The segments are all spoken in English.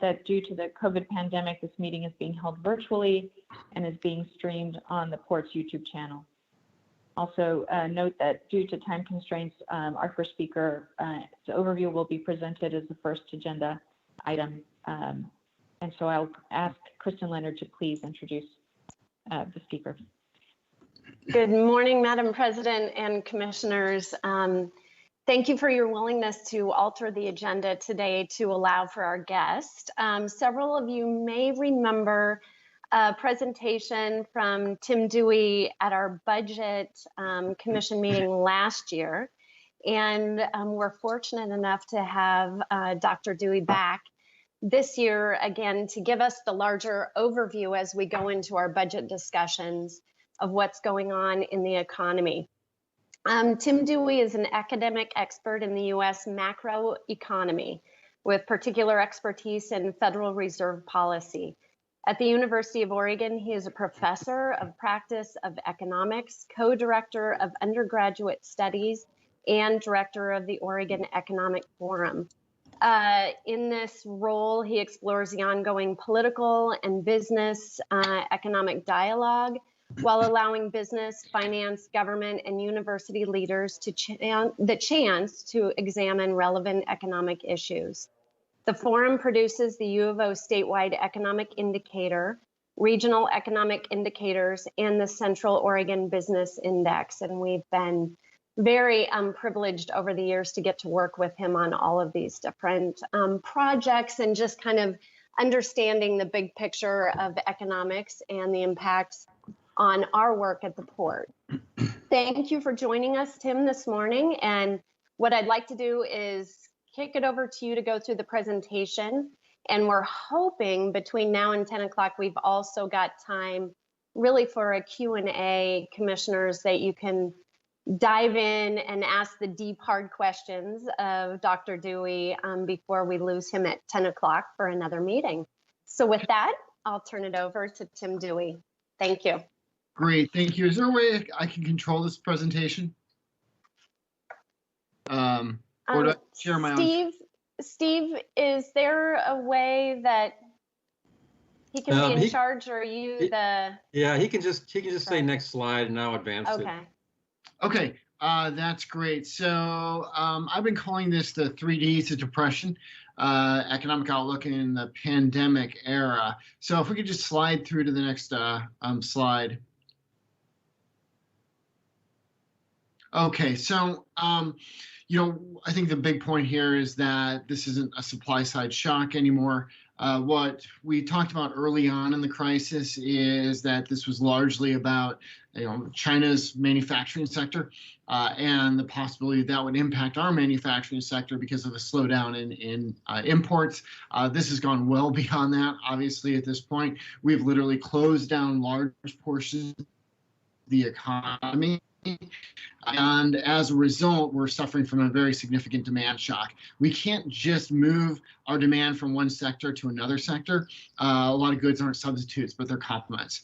that due to the COVID pandemic, this meeting is being held virtually and is being streamed on the Port's YouTube channel. Also, note that due to time constraints, our first speaker, overview will be presented as the first agenda item. And so I'll ask Kristen Leonard to please introduce the speaker. Good morning, Madam President and Commissioners. Thank you for your willingness to alter the agenda today to allow for our guest. Several of you may remember a presentation from Tim Dewey at our Budget Commission meeting last year. And we're fortunate enough to have Dr. Dewey back this year again to give us the larger overview as we go into our budget discussions of what's going on in the economy. Tim Dewey is an academic expert in the U.S. macroeconomy with particular expertise in Federal Reserve policy. At the University of Oregon, he is a professor of practice of economics, co-director of undergraduate studies, and director of the Oregon Economic Forum. In this role, he explores the ongoing political and business economic dialogue while allowing business, finance, government, and university leaders to the chance to examine relevant economic issues. The forum produces the U of O statewide economic indicator, regional economic indicators, and the Central Oregon Business Index. And we've been very privileged over the years to get to work with him on all of these different projects and just kind of understanding the big picture of economics and the impacts on our work at the Port. Thank you for joining us, Tim, this morning. And what I'd like to do is kick it over to you to go through the presentation. And we're hoping between now and 10 o'clock, we've also got time really for a Q&A, commissioners, that you can dive in and ask the deep, hard questions of Dr. Dewey before we lose him at 10 o'clock for another meeting. So with that, I'll turn it over to Tim Dewey. Thank you. Great, thank you. Is there a way I can control this presentation? Or do I share my own? Steve, is there a way that he can be in charge, or you the? Yeah, he can just say next slide, and I'll advance it. Okay, that's great. So I've been calling this the 3Ds of depression, economic outlook in the pandemic era. So if we could just slide through to the next slide. Okay, so, you know, I think the big point here is that this isn't a supply side shock anymore. What we talked about early on in the crisis is that this was largely about, you know, China's manufacturing sector and the possibility that would impact our manufacturing sector because of a slowdown in imports. This has gone well beyond that. Obviously, at this point, we've literally closed down large portions of the economy. And as a result, we're suffering from a very significant demand shock. We can't just move our demand from one sector to another sector. A lot of goods aren't substitutes, but they're complements.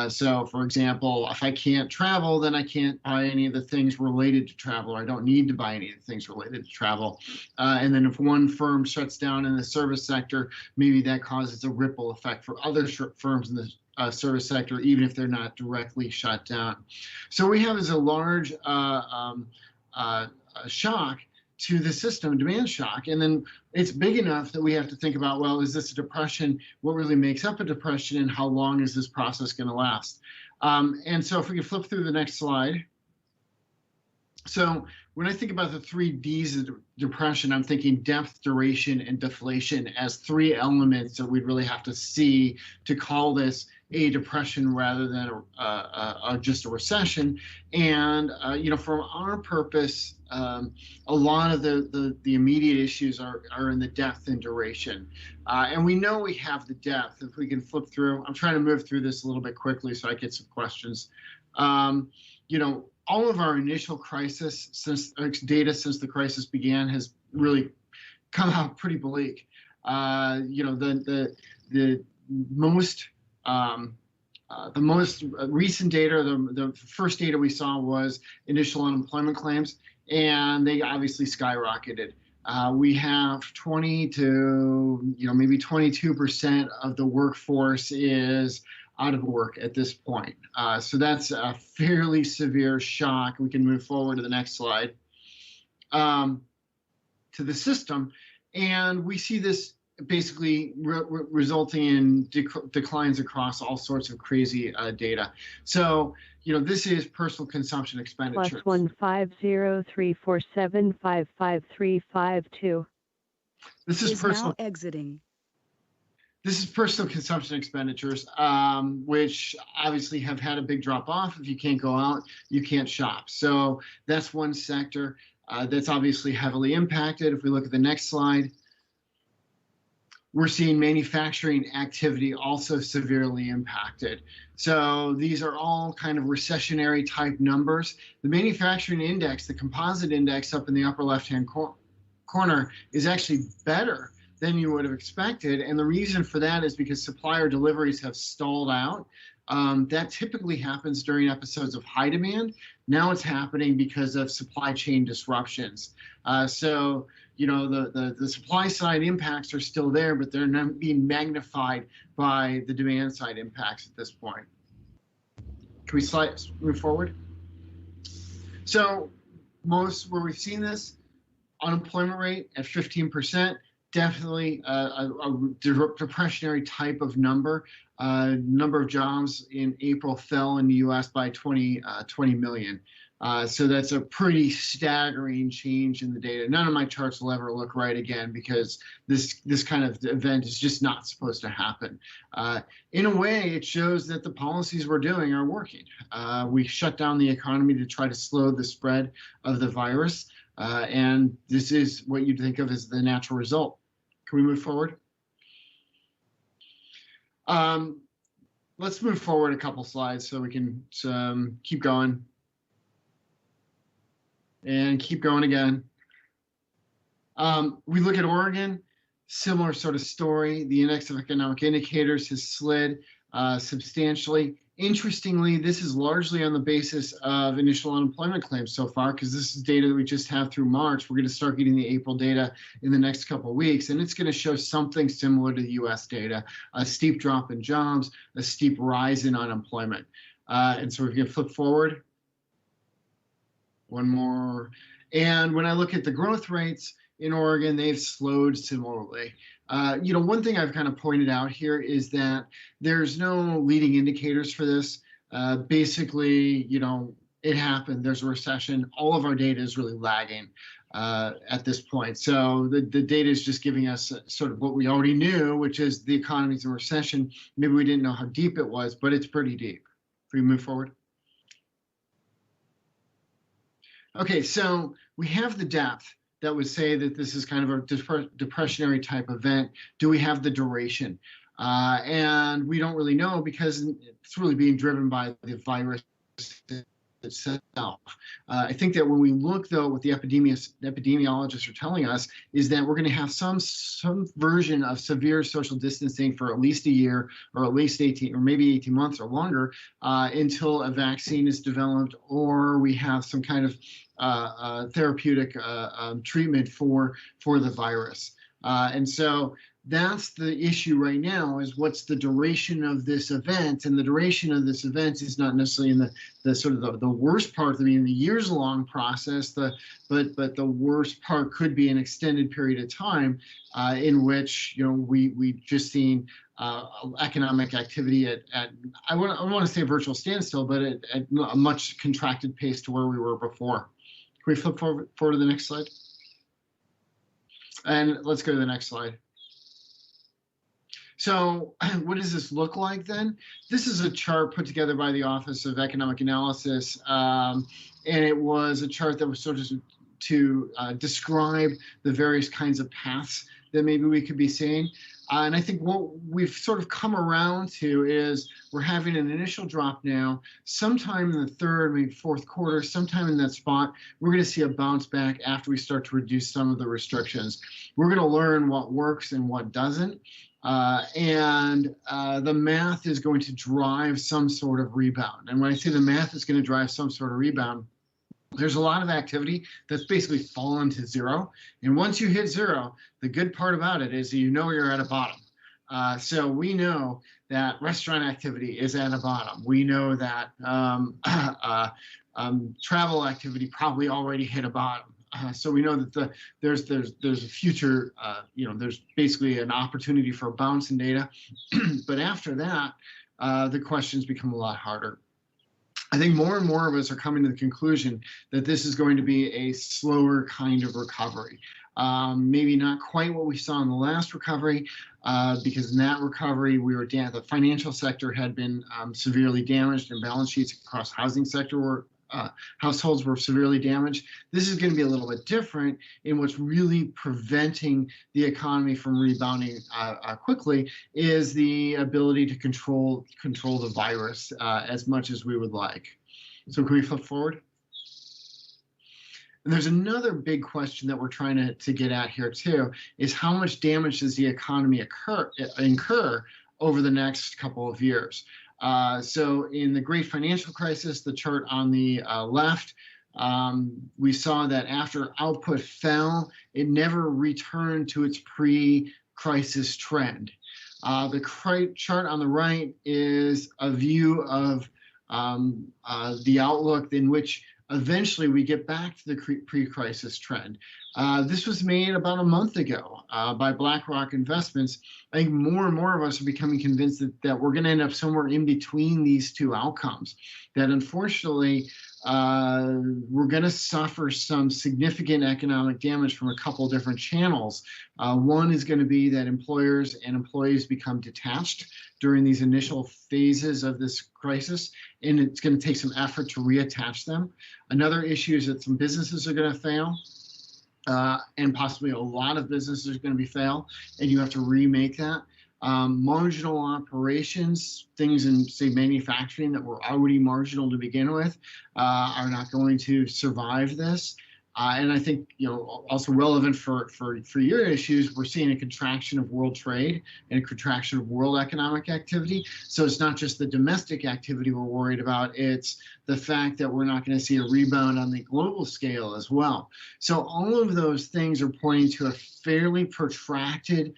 So, for example, if I can't travel, then I can't buy any of the things related to travel, or I don't need to buy any of the things related to travel. And then if one firm shuts down in the service sector, maybe that causes a ripple effect for other firms in the service sector, even if they're not directly shut down. So we have as a large shock to the system, demand shock. And then it's big enough that we have to think about, well, is this a depression? What really makes up a depression, and how long is this process going to last? And so if we could flip through the next slide. So when I think about the 3Ds of depression, I'm thinking depth, duration, and deflation as three elements that we'd really have to see to call this a depression rather than just a recession. And you know, for our purpose, a lot of the immediate issues are in the depth and duration. And we know we have the depth. If we can flip through, I'm trying to move through this a little bit quickly so I get some questions. You know, all of our initial crisis data since the crisis began has really come out pretty bleak. You know, the most recent data, the first data we saw was initial unemployment claims, and they obviously skyrocketed. We have 20 to, maybe 22% of the workforce is out of work at this point. So that's a fairly severe shock. We can move forward to the next slide, to the system. And we see this basically resulting in declines across all sorts of crazy data. So, this is personal consumption expenditure. +15034755352. This is personal. Now exiting. This is personal consumption expenditures, which obviously have had a big drop off. If you can't go out, you can't shop. So that's one sector that's obviously heavily impacted. If we look at the next slide, we're seeing manufacturing activity also severely impacted. So these are all kind of recessionary type numbers. The manufacturing index, the composite index up in the upper left-hand corner, is actually better than you would have expected. And the reason for that is because supplier deliveries have stalled out. That typically happens during episodes of high demand. Now it's happening because of supply chain disruptions. So, the supply side impacts are still there, but they're not being magnified by the demand side impacts at this point. Can we move forward? So where we've seen this, unemployment rate at 15%, definitely a depressionary type of number. Number of jobs in April fell in the US by 20 million. So that's a pretty staggering change in the data. None of my charts will ever look right again because this kind of event is just not supposed to happen. In a way, it shows that the policies we're doing are working. We shut down the economy to try to slow the spread of the virus. And this is what you'd think of as the natural result. Can we move forward? Let's move forward a couple slides so we can keep going. And keep going again. We look at Oregon, similar sort of story. The index of economic indicators has slid substantially. Interestingly, this is largely on the basis of initial unemployment claims so far, because this is data that we just have through March. We're going to start getting the April data in the next couple of weeks, and it's going to show something similar to the US data, a steep drop in jobs, a steep rise in unemployment. And so we're going to flip forward. One more. And when I look at the growth rates in Oregon, they've slowed similarly. One thing I've kind of pointed out here is that there's no leading indicators for this. Basically, it happened. There's a recession. All of our data is really lagging at this point. So the data is just giving us sort of what we already knew, which is the economy's in recession. Maybe we didn't know how deep it was, but it's pretty deep. Can we move forward? Okay, so we have the depth that would say that this is kind of a depressionary type event. Do we have the duration? And we don't really know because it's really being driven by the virus itself. I think that when we look, though, what the epidemiologists are telling us is that we're going to have some version of severe social distancing for at least a year or at least 18 or maybe 18 months or longer until a vaccine is developed or we have some kind of therapeutic treatment for the virus. And so that's the issue right now, is what's the duration of this event? And the duration of this event is not necessarily in the sort of the worst part, the years-long process, but the worst part could be an extended period of time in which we've just seen economic activity at I want to say a virtual standstill, but at a much contracted pace to where we were before. Can we flip forward to the next slide? And let's go to the next slide. So what does this look like then? This is a chart put together by the Office of Economic Analysis, and it was a chart that was sort of to describe the various kinds of paths that maybe we could be seeing. And I think what we've sort of come around to is we're having an initial drop now. Sometime in the third, maybe fourth quarter, sometime in that spot, we're going to see a bounce back after we start to reduce some of the restrictions. We're going to learn what works and what doesn't. And the math is going to drive some sort of rebound. And when I say the math is going to drive some sort of rebound, there's a lot of activity that's basically fallen to zero. And once you hit zero, the good part about it is you know you're at a bottom. So we know that restaurant activity is at a bottom. We know that travel activity probably already hit a bottom. So we know that there's a future, there's basically an opportunity for a bounce in data. But after that, the questions become a lot harder. I think more and more of us are coming to the conclusion that this is going to be a slower kind of recovery. Maybe not quite what we saw in the last recovery, because in that recovery, the financial sector had been severely damaged, and balance sheets across housing sector households were severely damaged. This is going to be a little bit different in what's really preventing the economy from rebounding quickly is the ability to control the virus as much as we would like. So can we flip forward? And there's another big question that we're trying to get at here too, is how much damage does the economy incur over the next couple of years? So in the great financial crisis, the chart on the left, we saw that after output fell, it never returned to its pre-crisis trend. The chart on the right is a view of the outlook in which eventually we get back to the pre-crisis trend. This was made about a month ago by BlackRock Investments. I think more and more of us are becoming convinced that we're going to end up somewhere in between these two outcomes, that unfortunately we're going to suffer some significant economic damage from a couple different channels. One is going to be that employers and employees become detached during these initial phases of this crisis, and it's going to take some effort to reattach them. Another issue is that some businesses are going to fail, and possibly a lot of businesses are going to fail, and you have to remake that. Marginal operations, things in, say, manufacturing that were already marginal to begin with, are not going to survive this. And I think, also relevant for your issues, we're seeing a contraction of world trade and a contraction of world economic activity. So it's not just the domestic activity we're worried about, it's the fact that we're not going to see a rebound on the global scale as well. So all of those things are pointing to a fairly protracted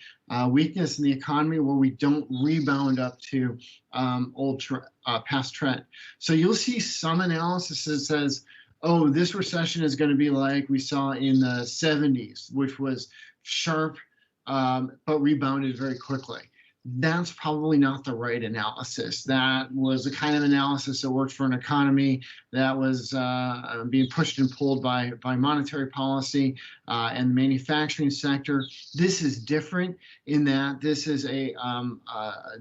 weakness in the economy where we don't rebound up to past trend. So you'll see some analysis that says, oh, this recession is going to be like we saw in the 70s, which was sharp, but rebounded very quickly. That's probably not the right analysis. That was the kind of analysis that worked for an economy that was being pushed and pulled by monetary policy and the manufacturing sector. This is different in that this is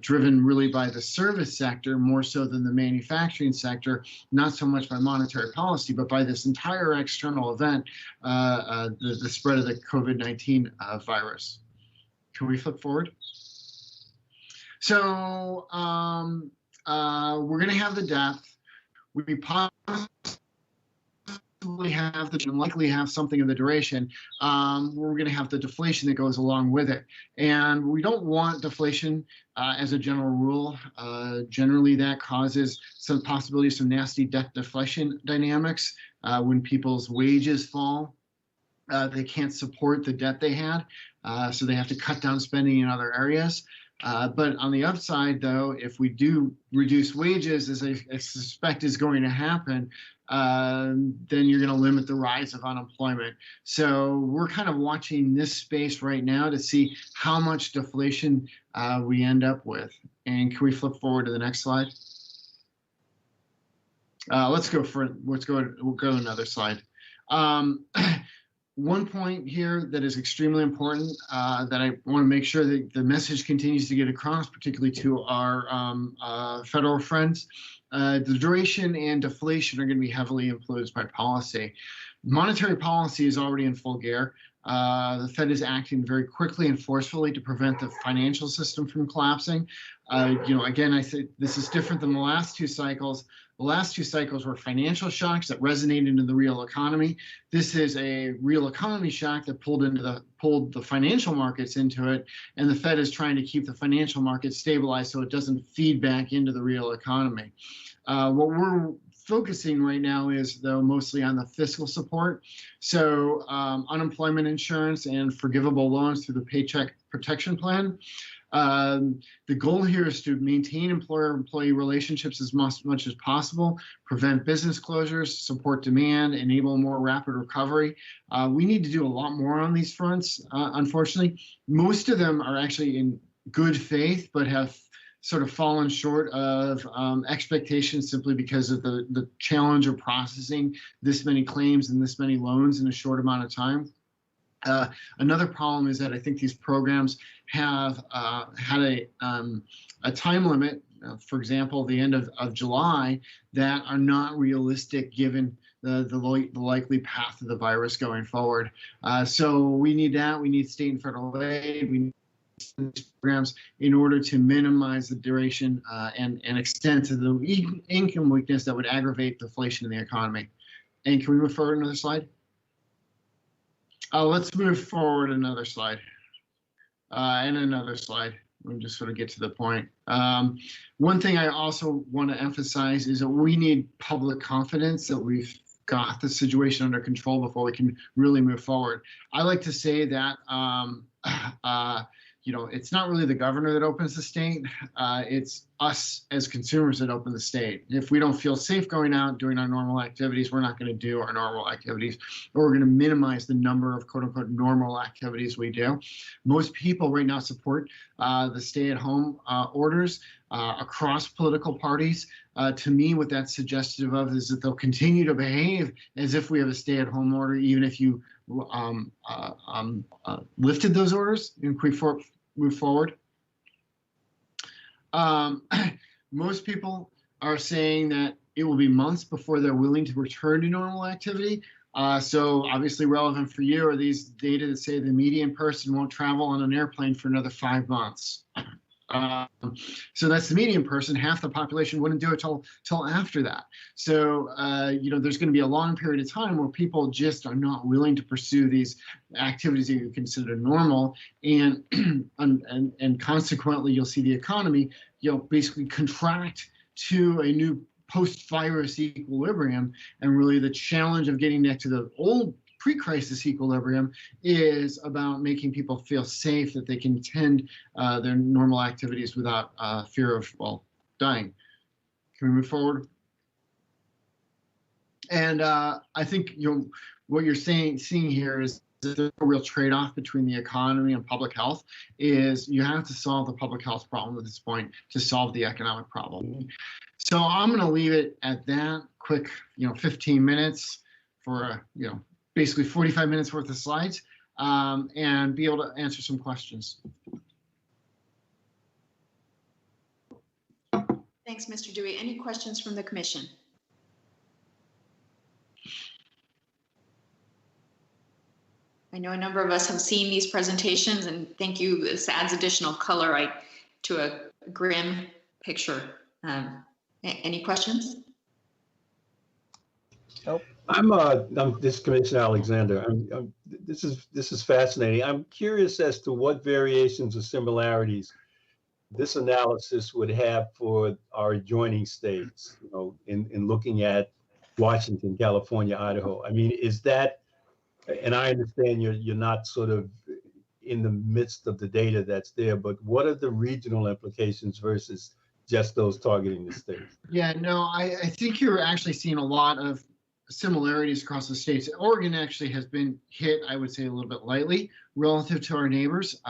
driven really by the service sector more so than the manufacturing sector, not so much by monetary policy, but by this entire external event, the spread of the COVID-19 virus. Can we flip forward? So we're going to have the death. We possibly have likely have something of the duration. We're going to have the deflation that goes along with it. And we don't want deflation as a general rule. Generally, that causes some possibility of some nasty debt deflation dynamics. When people's wages fall, they can't support the debt they had, so they have to cut down spending in other areas. But on the upside, though, if we do reduce wages, as I suspect is going to happen, then you're going to limit the rise of unemployment. So we're kind of watching this space right now to see how much deflation we end up with. And can we flip forward to the next slide? We'll go another slide. One point here that is extremely important that I want to make sure that the message continues to get across, particularly to our federal friends, the duration and deflation are going to be heavily influenced by policy. Monetary policy is already in full gear. The Fed is acting very quickly and forcefully to prevent the financial system from collapsing. Again, I say this is different than the last two cycles. The last two cycles were financial shocks that resonated into the real economy. This is a real economy shock that pulled the financial markets into it, and the Fed is trying to keep the financial markets stabilized so it doesn't feed back into the real economy. What we're focusing right now is, though, mostly on the fiscal support. So unemployment insurance and forgivable loans through the Paycheck Protection Plan. The goal here is to maintain employer-employee relationships as much as possible, prevent business closures, support demand, enable more rapid recovery. We need to do a lot more on these fronts, unfortunately. Most of them are actually in good faith, but have sort of fallen short of expectations simply because of the challenge of processing this many claims and this many loans in a short amount of time. Another problem is that I think these programs have had a time limit, for example, the end of July, that are not realistic given the likely path of the virus going forward. So we need that. We need state and federal aid. We need these programs in order to minimize the duration and extent of the income weakness that would aggravate deflation in the economy. And can we move forward another slide? Let's move forward another slide and another slide. We'll just sort of get to the point. One thing I also want to emphasize is that we need public confidence that we've got the situation under control before we can really move forward. I like to say that you know, it's not really the governor that opens the state. It's us as consumers that open the state. If we don't feel safe going out doing our normal activities, we're not going to do our normal activities, or we're going to minimize the number of quote unquote normal activities we do. Most people right now support the stay-at-home orders across political parties. To me, what that's suggestive of is that they'll continue to behave as if we have a stay-at-home order, even if you lifted those orders and move forward. Most people are saying that it will be months before they're willing to return to normal activity. So obviously relevant for you are these data that say the median person won't travel on an airplane for another 5 months. So that's the median person. Half the population wouldn't do it till after that. So you know, there's going to be a long period of time where people just are not willing to pursue these activities that you consider normal, and and consequently, you'll see the economy, you know, basically contract to a new post-virus equilibrium. And really, the challenge of getting back to the old pre-crisis equilibrium is about making people feel safe that they can attend their normal activities without fear of, well, dying. Can we move forward? And I think what you're seeing here is that there's a real trade-off between the economy and public health. Is you have to solve the public health problem at this point to solve the economic problem. So I'm going to leave it at that. Quick, 15 minutes for basically 45 minutes worth of slides, and be able to answer some questions. Thanks, Mr. Dewey. Any questions from the commission? I know a number of us have seen these presentations, and thank you. This adds additional color to a grim picture. Any questions? Nope. I'm this Commissioner Alexander. This is fascinating. I'm curious as to what variations or similarities this analysis would have for our adjoining states, in looking at Washington, California, Idaho. I mean, is that, and I understand you're not sort of in the midst of the data that's there, but what are the regional implications versus just those targeting the states? Yeah, no, I think you're actually seeing a lot of similarities across the states. Oregon actually has been hit, I would say, a little bit lightly relative to our neighbors.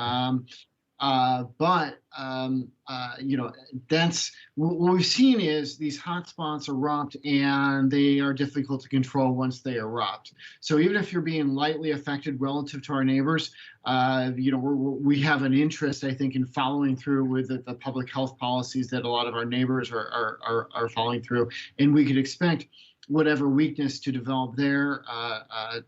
That's what we've seen is these hotspots erupt, and they are difficult to control once they erupt. So even if you're being lightly affected relative to our neighbors, we have an interest, I think, in following through with the public health policies that a lot of our neighbors are following through, and we could expect whatever weakness to develop there,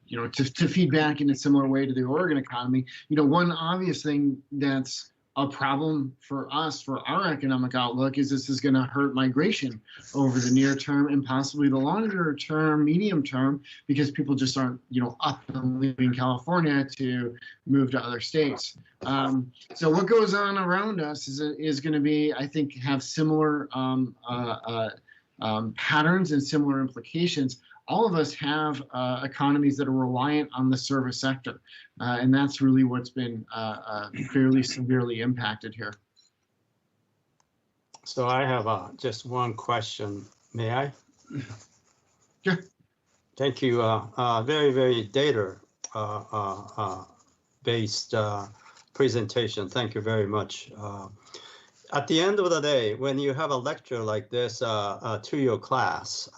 to feed back in a similar way to the Oregon economy. One obvious thing that's a problem for us, for our economic outlook, is this is going to hurt migration over the near term and possibly the longer term, medium term, because people just aren't, up and leaving California to move to other states. So what goes on around us is going to be, I think, have similar patterns and similar implications, all of us have economies that are reliant on the service sector. And that's really what's been fairly severely impacted here. So I have just one question. May I? Sure. Thank you. Very, very data based presentation. Thank you very much. At the end of the day, when you have a lecture like this to your class,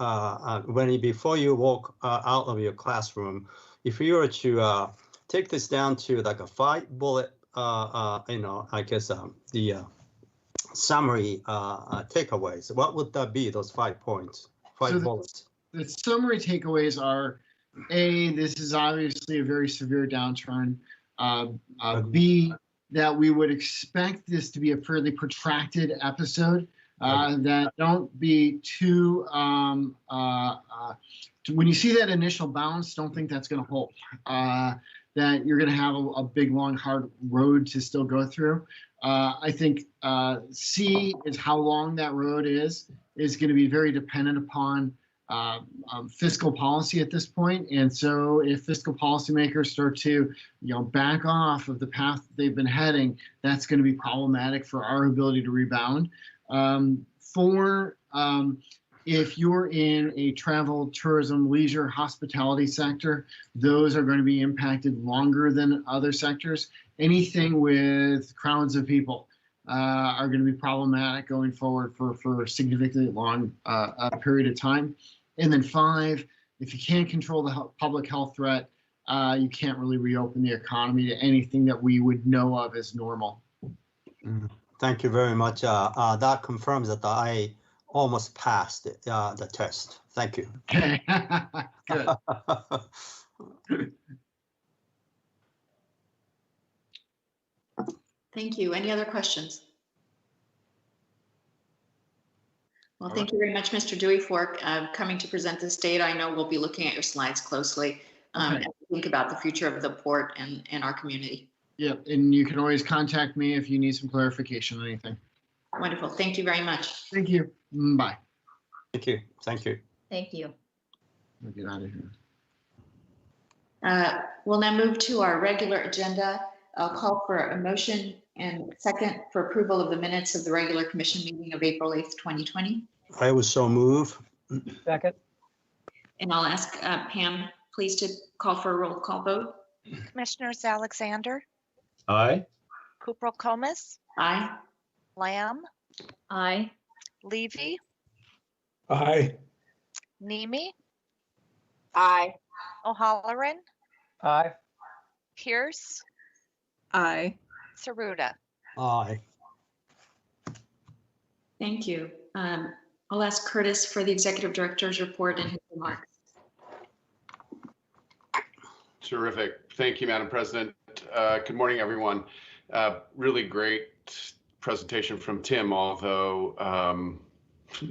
before you walk out of your classroom, if you were to take this down to like a 5-bullet, I guess the summary takeaways, what would that be? Those 5 points, 5 bullets. The summary takeaways are: A, this is obviously a very severe downturn. B, that we would expect this to be a fairly protracted episode. That don't be too, when you see that initial bounce, don't think that's going to hold. That you're going to have a big, long, hard road to still go through. I think C is how long that road is going to be very dependent upon fiscal policy at this point. And so if fiscal policymakers start to, back off of the path they've been heading, that's going to be problematic for our ability to rebound. 4, if you're in a travel, tourism, leisure, hospitality sector, those are going to be impacted longer than other sectors. Anything with crowds of people are going to be problematic going forward for a significantly long period of time. And then 5, if you can't control the public health threat, you can't really reopen the economy to anything that we would know of as normal. Thank you very much. That confirms that I almost passed the test. Thank you. Okay, good. Thank you. Any other questions? Well, thank you very much, Mr. Dewey, for coming to present this data. I know we'll be looking at your slides closely and think about the future of the port and our community. Yep, and you can always contact me if you need some clarification on anything. Wonderful. Thank you very much. Thank you. Bye. Thank you. Thank you. Thank you. I'll get out of here. We'll now move to our regular agenda. I'll call for a motion and second for approval of the minutes of the regular commission meeting of April 8th, 2020. I will so move. Second. And I'll ask Pam, please, to call for a roll call vote. Commissioners Alexander, Aye. Kouprol-Comas, Aye. Lamb, Aye. Levy, Aye. Nemi, Aye. O'Halloran, Aye. Pierce, Aye. Saruda. Aye. Thank you. I'll ask Curtis for the executive director's report and his remarks. Terrific. Thank you, Madam President. Good morning, everyone. Really great presentation from Tim, although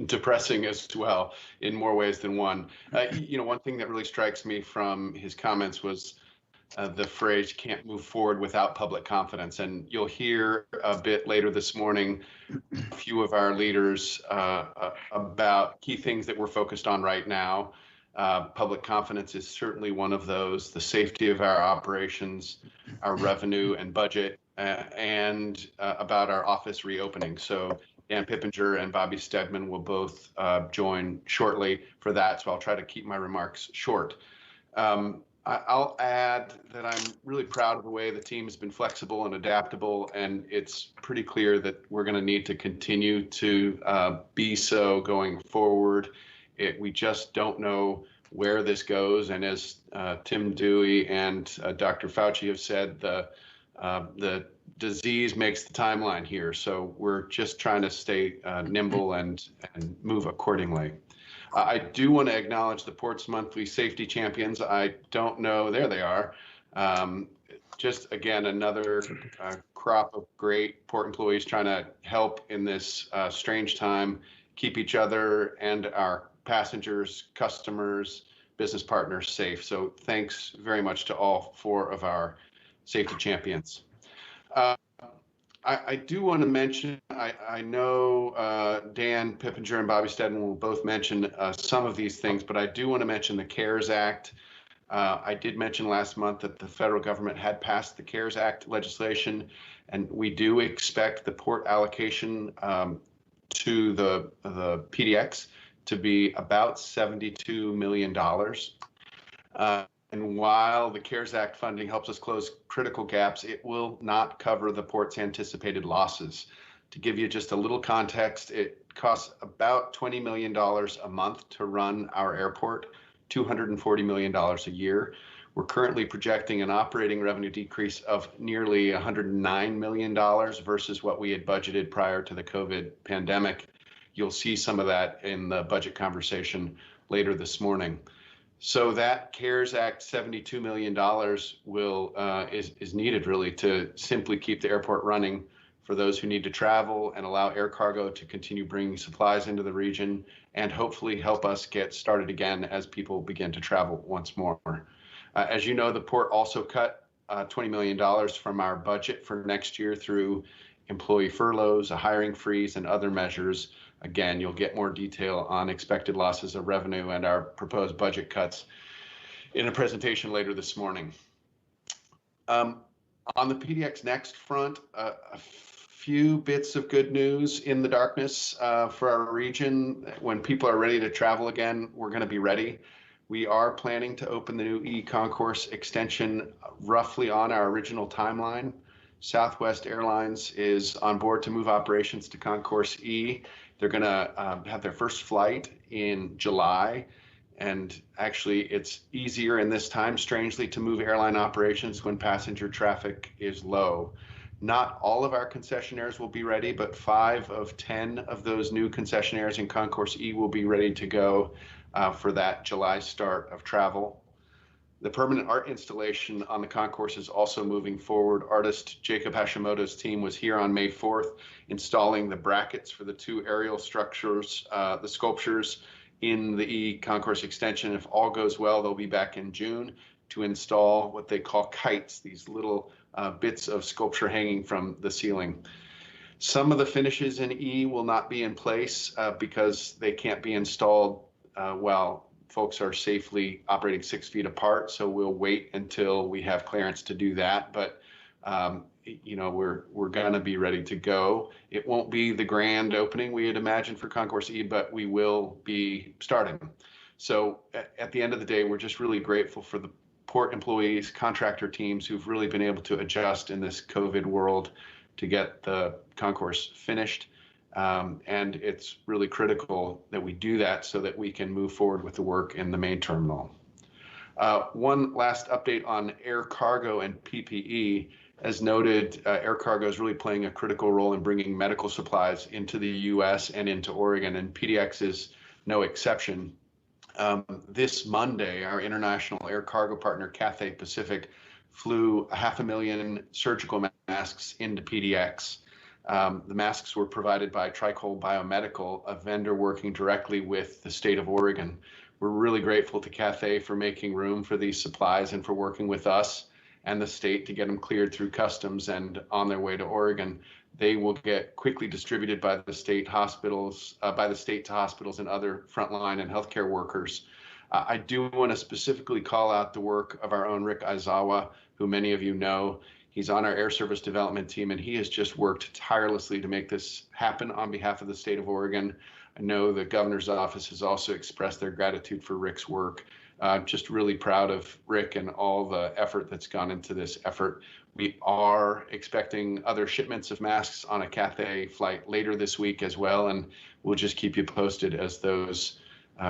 depressing as well in more ways than one. One thing that really strikes me from his comments was the phrase "can't move forward without public confidence." And you'll hear a bit later this morning a few of our leaders about key things that we're focused on right now. Public confidence is certainly one of those, the safety of our operations, our revenue and budget, and about our office reopening. So Dan Pippinger and Bobby Stedman will both join shortly for that, so I'll try to keep my remarks short. I'll add that I'm really proud of the way the team has been flexible and adaptable, and it's pretty clear that we're going to need to continue to be so going forward. We just don't know where this goes, and as Tim Dewey and Dr. Fauci have said, the disease makes the timeline here, so we're just trying to stay nimble and move accordingly. I do want to acknowledge the Port's Monthly Safety Champions. I don't know, there they are. Just again, another crop of great Port employees trying to help in this strange time, keep each other and our passengers, customers, business partners safe. So thanks very much to all 4 of our safety champions. I do want to mention, I know Dan Pippinger and Bobby Stedman will both mention some of these things, but I do want to mention the CARES Act. I did mention last month that the federal government had passed the CARES Act legislation, and we do expect the port allocation to the PDX to be about $72 million. And while the CARES Act funding helps us close critical gaps, it will not cover the port's anticipated losses. To give you just a little context, it costs about $20 million a month to run our airport, $240 million a year. We're currently projecting an operating revenue decrease of nearly $109 million versus what we had budgeted prior to the COVID pandemic. You'll see some of that in the budget conversation later this morning. So that CARES Act $72 million is needed really to simply keep the airport running for those who need to travel and allow air cargo to continue bringing supplies into the region and hopefully help us get started again as people begin to travel once more. As you know, the port also cut $20 million from our budget for next year through employee furloughs, a hiring freeze, and other measures. Again, you'll get more detail on expected losses of revenue and our proposed budget cuts in a presentation later this morning. On the PDX Next front, a few bits of good news in the darkness for our region. When people are ready to travel again, we're going to be ready. We are planning to open the new E-Concourse extension roughly on our original timeline. Southwest Airlines is on board to move operations to Concourse E. They're going to have their first flight in July. And actually, it's easier in this time, strangely, to move airline operations when passenger traffic is low. Not all of our concessionaires will be ready, but 5 of 10 of those new concessionaires in Concourse E will be ready to go for that July start of travel. The permanent art installation on the concourse is also moving forward. Artist Jacob Hashimoto's team was here on May 4th, installing the brackets for the 2 aerial structures, the sculptures in the E-Concourse extension. If all goes well, they'll be back in June to install what they call kites, these little bits of sculpture hanging from the ceiling. Some of the finishes in E will not be in place because they can't be installed while folks are safely operating 6 feet apart. So we'll wait until we have clearance to do that. But you know, we're going to be ready to go. It won't be the grand opening we had imagined for Concourse E, but we will be starting. So at the end of the day, we're just really grateful for the port employees, contractor teams who've really been able to adjust in this COVID world to get the concourse finished. And it's really critical that we do that so that we can move forward with the work in the main terminal. One last update on air cargo and PPE. As noted, air cargo is really playing a critical role in bringing medical supplies into the US and into Oregon, and PDX is no exception. This Monday, our international air cargo partner, Cathay Pacific, flew 500,000 surgical masks into PDX. The masks were provided by Tricol Biomedical, a vendor working directly with the state of Oregon. We're really grateful to Cathay for making room for these supplies and for working with us and the state to get them cleared through customs and on their way to Oregon. They will get quickly distributed by the state hospitals, by the state to hospitals and other frontline and healthcare workers. I do want to specifically call out the work of our own Rick Aizawa, who many of you know. He's on our air service development team, and he has just worked tirelessly to make this happen on behalf of the state of Oregon. I know the governor's office has also expressed their gratitude for Rick's work. Just really proud of Rick and all the effort that's gone into this effort. We are expecting other shipments of masks on a Cathay flight later this week as well, and we'll just keep you posted as those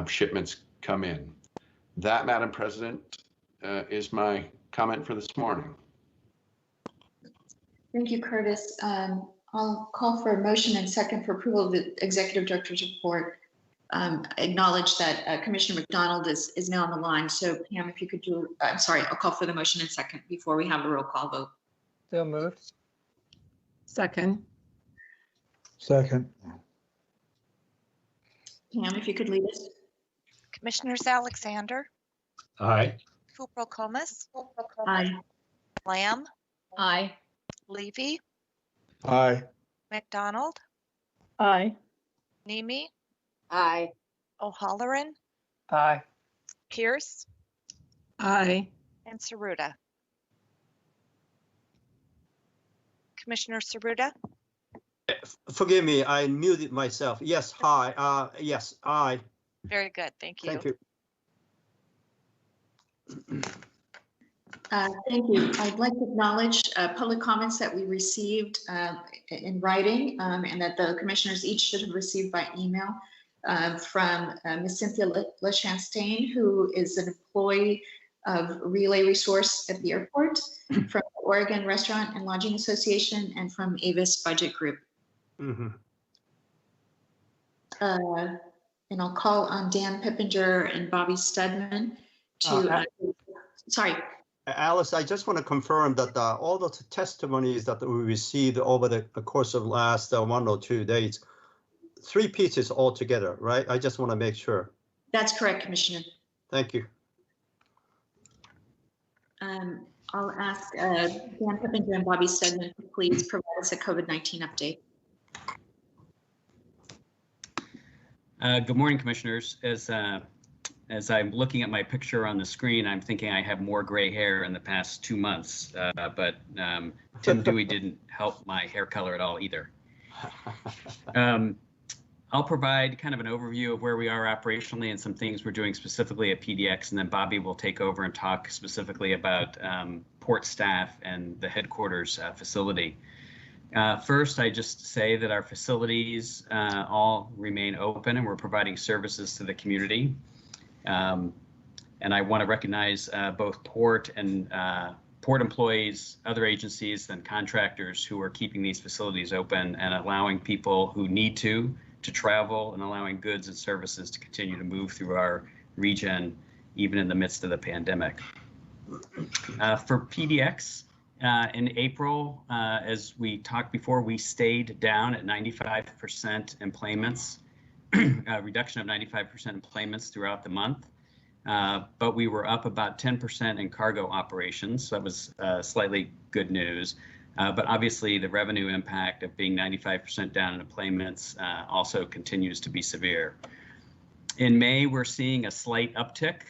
shipments come in. That, Madam President, is my comment for this morning. Thank you, Curtis. I'll call for a motion and second for approval of the Executive Director's report. Acknowledge that Commissioner McDonald is now on the line. So Pam, if you could do, I'm sorry, I'll call for the motion and second before we have a roll call vote. So moved. Second. Second. Pam, if you could lead us. Commissioners Alexander, Aye. Kouprokoumis, Aye. Lamb, Aye. Levy, Aye. McDonald, Aye. Nemi, Aye. O'Halloran, Aye. Pierce, Aye. and Saruda. Commissioner Saruda? Forgive me, I muted myself. Yes, hi. Yes, aye. Very good, thank you. Thank you. Thank you. I'd like to acknowledge public comments that we received in writing and that the commissioners each should have received by email from Ms. Cynthia LeChastain, who is an employee of Relay Resource at the airport, from the Oregon Restaurant and Lodging Association, and from Avis Budget Group. Mm-hmm. And I'll call on Dan Pippinger and Bobby Studman to, sorry. Alice, I just want to confirm that all the testimonies that we received over the course of the last 1 or 2 days, 3 pieces altogether, right? I just want to make sure. That's correct, Commissioner. Thank you. I'll ask Dan Pippinger and Bobby Studman to please provide us a COVID-19 update. Good morning, commissioners. As I'm looking at my picture on the screen, I'm thinking I have more gray hair in the past 2 months, but Tim Dewey didn't help my hair color at all either. I'll provide kind of an overview of where we are operationally and some things we're doing specifically at PDX, and then Bobby will take over and talk specifically about port staff and the headquarters facility. First, I just say that our facilities all remain open and we're providing services to the community. And I want to recognize both port and port employees, other agencies and contractors who are keeping these facilities open and allowing people who need to travel and allowing goods and services to continue to move through our region, even in the midst of the pandemic. For PDX, in April, as we talked before, we stayed down at 95% employments, reduction of 95% employments throughout the month. But we were up about 10% in cargo operations, so that was slightly good news. But obviously the revenue impact of being 95% down in employments also continues to be severe. In May, we're seeing a slight uptick.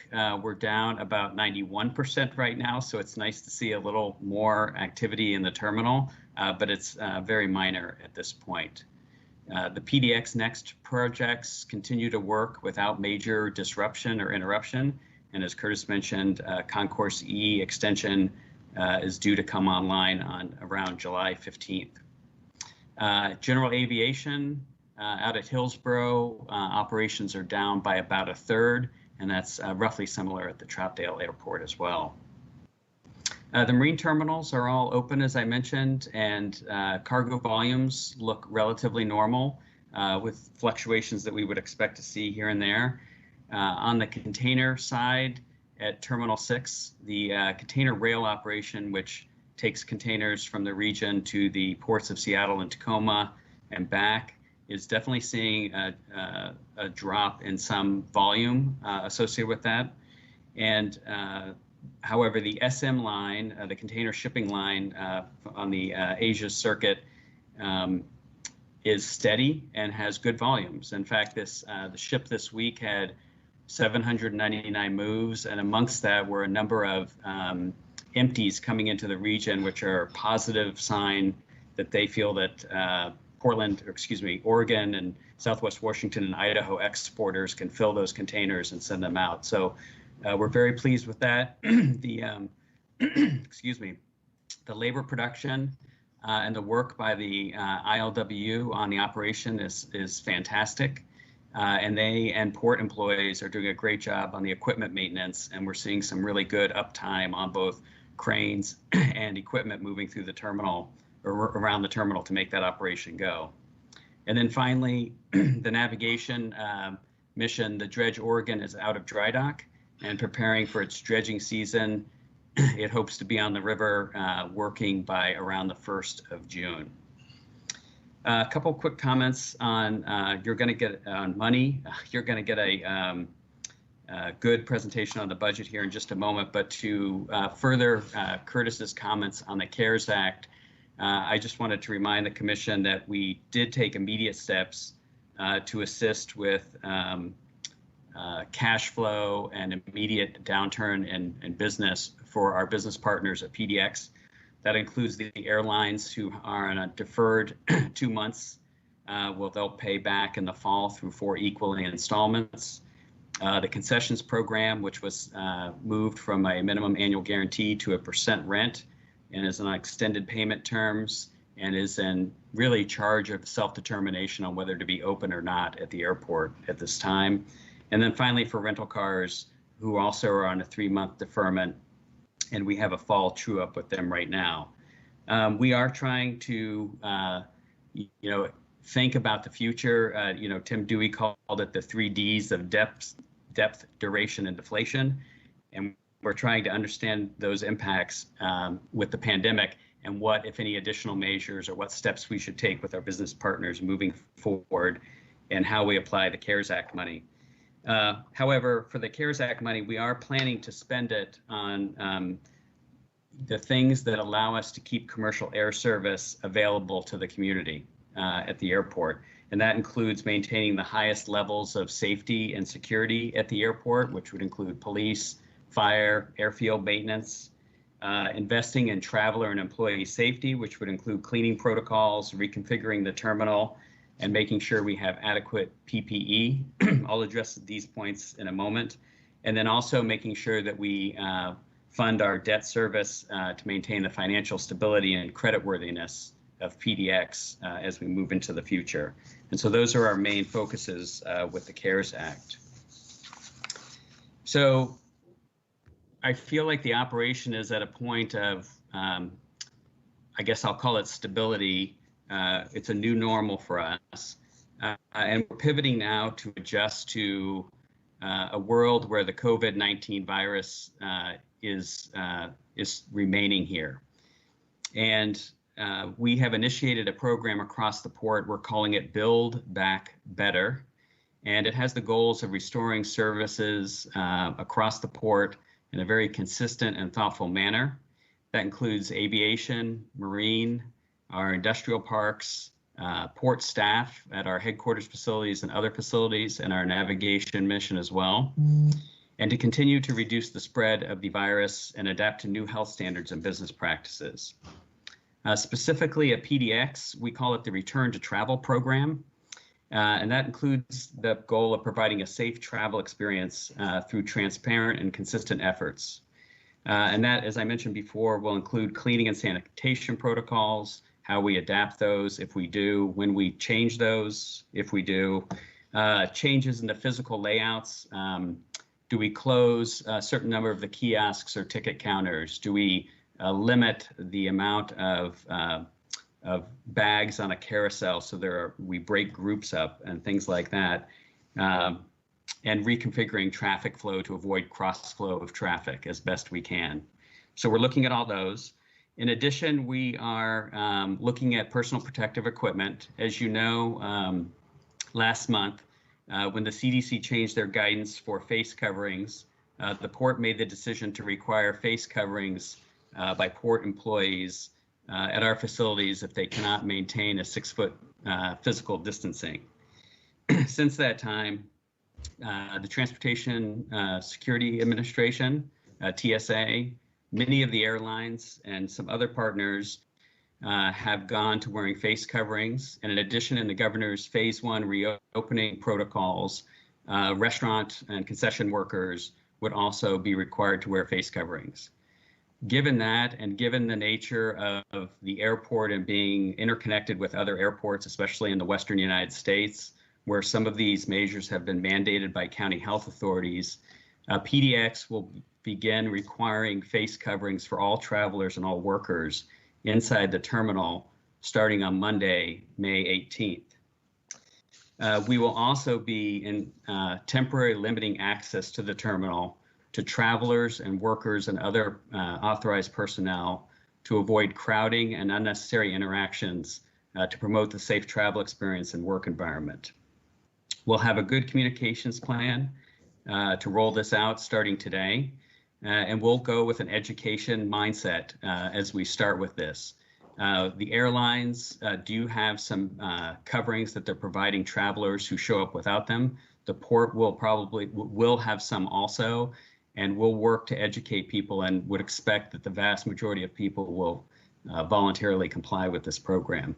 We're down about 91% right now, so it's nice to see a little more activity in the terminal, but it's very minor at this point. The PDX Next projects continue to work without major disruption or interruption. And as Curtis mentioned, Concourse E extension is due to come online on around July 15th. General aviation out at Hillsborough, operations are down by about 1/3, and that's roughly similar at the Troutdale Airport as well. The marine terminals are all open, as I mentioned, and cargo volumes look relatively normal with fluctuations that we would expect to see here and there. On the container side at Terminal 6, the container rail operation, which takes containers from the region to the ports of Seattle and Tacoma and back, is definitely seeing a drop in some volume associated with that. And however, the SM line, the container shipping line on the Asia circuit is steady and has good volumes. In fact, the ship this week had 799 moves, and amongst that were a number of empties coming into the region, which are a positive sign that they feel that Oregon and Southwest Washington and Idaho exporters can fill those containers and send them out. So we're very pleased with that. The the labor production and the work by the ILWU on the operation is fantastic. And they and port employees are doing a great job on the equipment maintenance, and we're seeing some really good uptime on both cranes and equipment moving through the terminal or around the terminal to make that operation go. And then finally, the navigation mission, the Dredge Oregon, is out of dry dock and preparing for its dredging season. It hopes to be on the river working by around the 1st of June. A couple quick comments on you're going to get on money. You're going to get a good presentation on the budget here in just a moment, but to further Curtis's comments on the CARES Act, I just wanted to remind the commission that we did take immediate steps to assist with cash flow and immediate downturn in business for our business partners at PDX. That includes the airlines who are on a deferred 2 months. They'll pay back in the fall through 4 equal installments. The concessions program, which was moved from a minimum annual guarantee to a % rent and is on extended payment terms and is in really charge of self-determination on whether to be open or not at the airport at this time. And then finally for rental cars, who also are on a 3-month deferment, and we have a fall true up with them right now. We are trying to, think about the future. Tim Dewey called it the 3 Ds of depth, duration, and deflation. And we're trying to understand those impacts with the pandemic and what, if any, additional measures or what steps we should take with our business partners moving forward and how we apply the CARES Act money. However, for the CARES Act money, we are planning to spend it on the things that allow us to keep commercial air service available to the community at the airport. And that includes maintaining the highest levels of safety and security at the airport, which would include police, fire, airfield maintenance, investing in traveler and employee safety, which would include cleaning protocols, reconfiguring the terminal, and making sure we have adequate PPE. I'll address these points in a moment. And then also making sure that we fund our debt service to maintain the financial stability and creditworthiness of PDX as we move into the future. And so those are our main focuses with the CARES Act. So I feel like the operation is at a point of, I guess I'll call it stability. It's a new normal for us. And we're pivoting now to adjust to a world where the COVID-19 virus is remaining here. And we have initiated a program across the port. We're calling it Build Back Better. And it has the goals of restoring services across the port in a very consistent and thoughtful manner. That includes aviation, marine, our industrial parks, port staff at our headquarters facilities and other facilities, and our navigation mission as well. And to continue to reduce the spread of the virus and adapt to new health standards and business practices. Specifically at PDX, we call it the Return to Travel program. And that includes the goal of providing a safe travel experience through transparent and consistent efforts. And that, as I mentioned before, will include cleaning and sanitation protocols, how we adapt those if we do, when we change those if we do, changes in the physical layouts. Do we close a certain number of the kiosks or ticket counters? Do we limit the amount of bags on a carousel so we break groups up and things like that? And reconfiguring traffic flow to avoid cross flow of traffic as best we can. So we're looking at all those. In addition, we are looking at personal protective equipment. As you know, last month, when the CDC changed their guidance for face coverings, the port made the decision to require face coverings by port employees at our facilities if they cannot maintain a 6-foot physical distancing. Since that time, the Transportation Security Administration, TSA, many of the airlines and some other partners have gone to wearing face coverings. And in addition, in the governor's phase 1 reopening protocols, restaurant and concession workers would also be required to wear face coverings. Given that, and given the nature of the airport and being interconnected with other airports, especially in the Western United States, where some of these measures have been mandated by county health authorities, PDX will begin requiring face coverings for all travelers and all workers inside the terminal starting on Monday, May 18th. We will also be temporarily limiting access to the terminal to travelers and workers and other authorized personnel to avoid crowding and unnecessary interactions to promote the safe travel experience and work environment. We'll have a good communications plan to roll this out starting today, and we'll go with an education mindset as we start with this. The airlines do have some coverings that they're providing travelers who show up without them. The port will have some also, and we'll work to educate people and would expect that the vast majority of people will voluntarily comply with this program.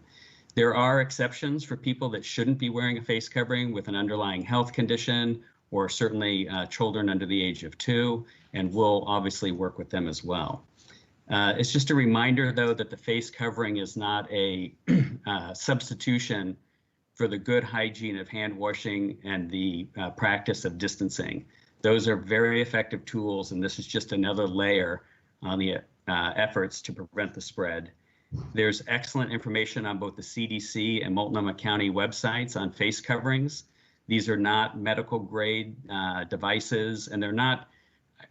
There are exceptions for people that shouldn't be wearing a face covering with an underlying health condition, or certainly children under the age of 2, and we'll obviously work with them as well. It's just a reminder, though, that the face covering is not a substitution for the good hygiene of hand washing and the practice of distancing. Those are very effective tools, and this is just another layer on the efforts to prevent the spread. There's excellent information on both the CDC and Multnomah County websites on face coverings. These are not medical grade devices, and they're not,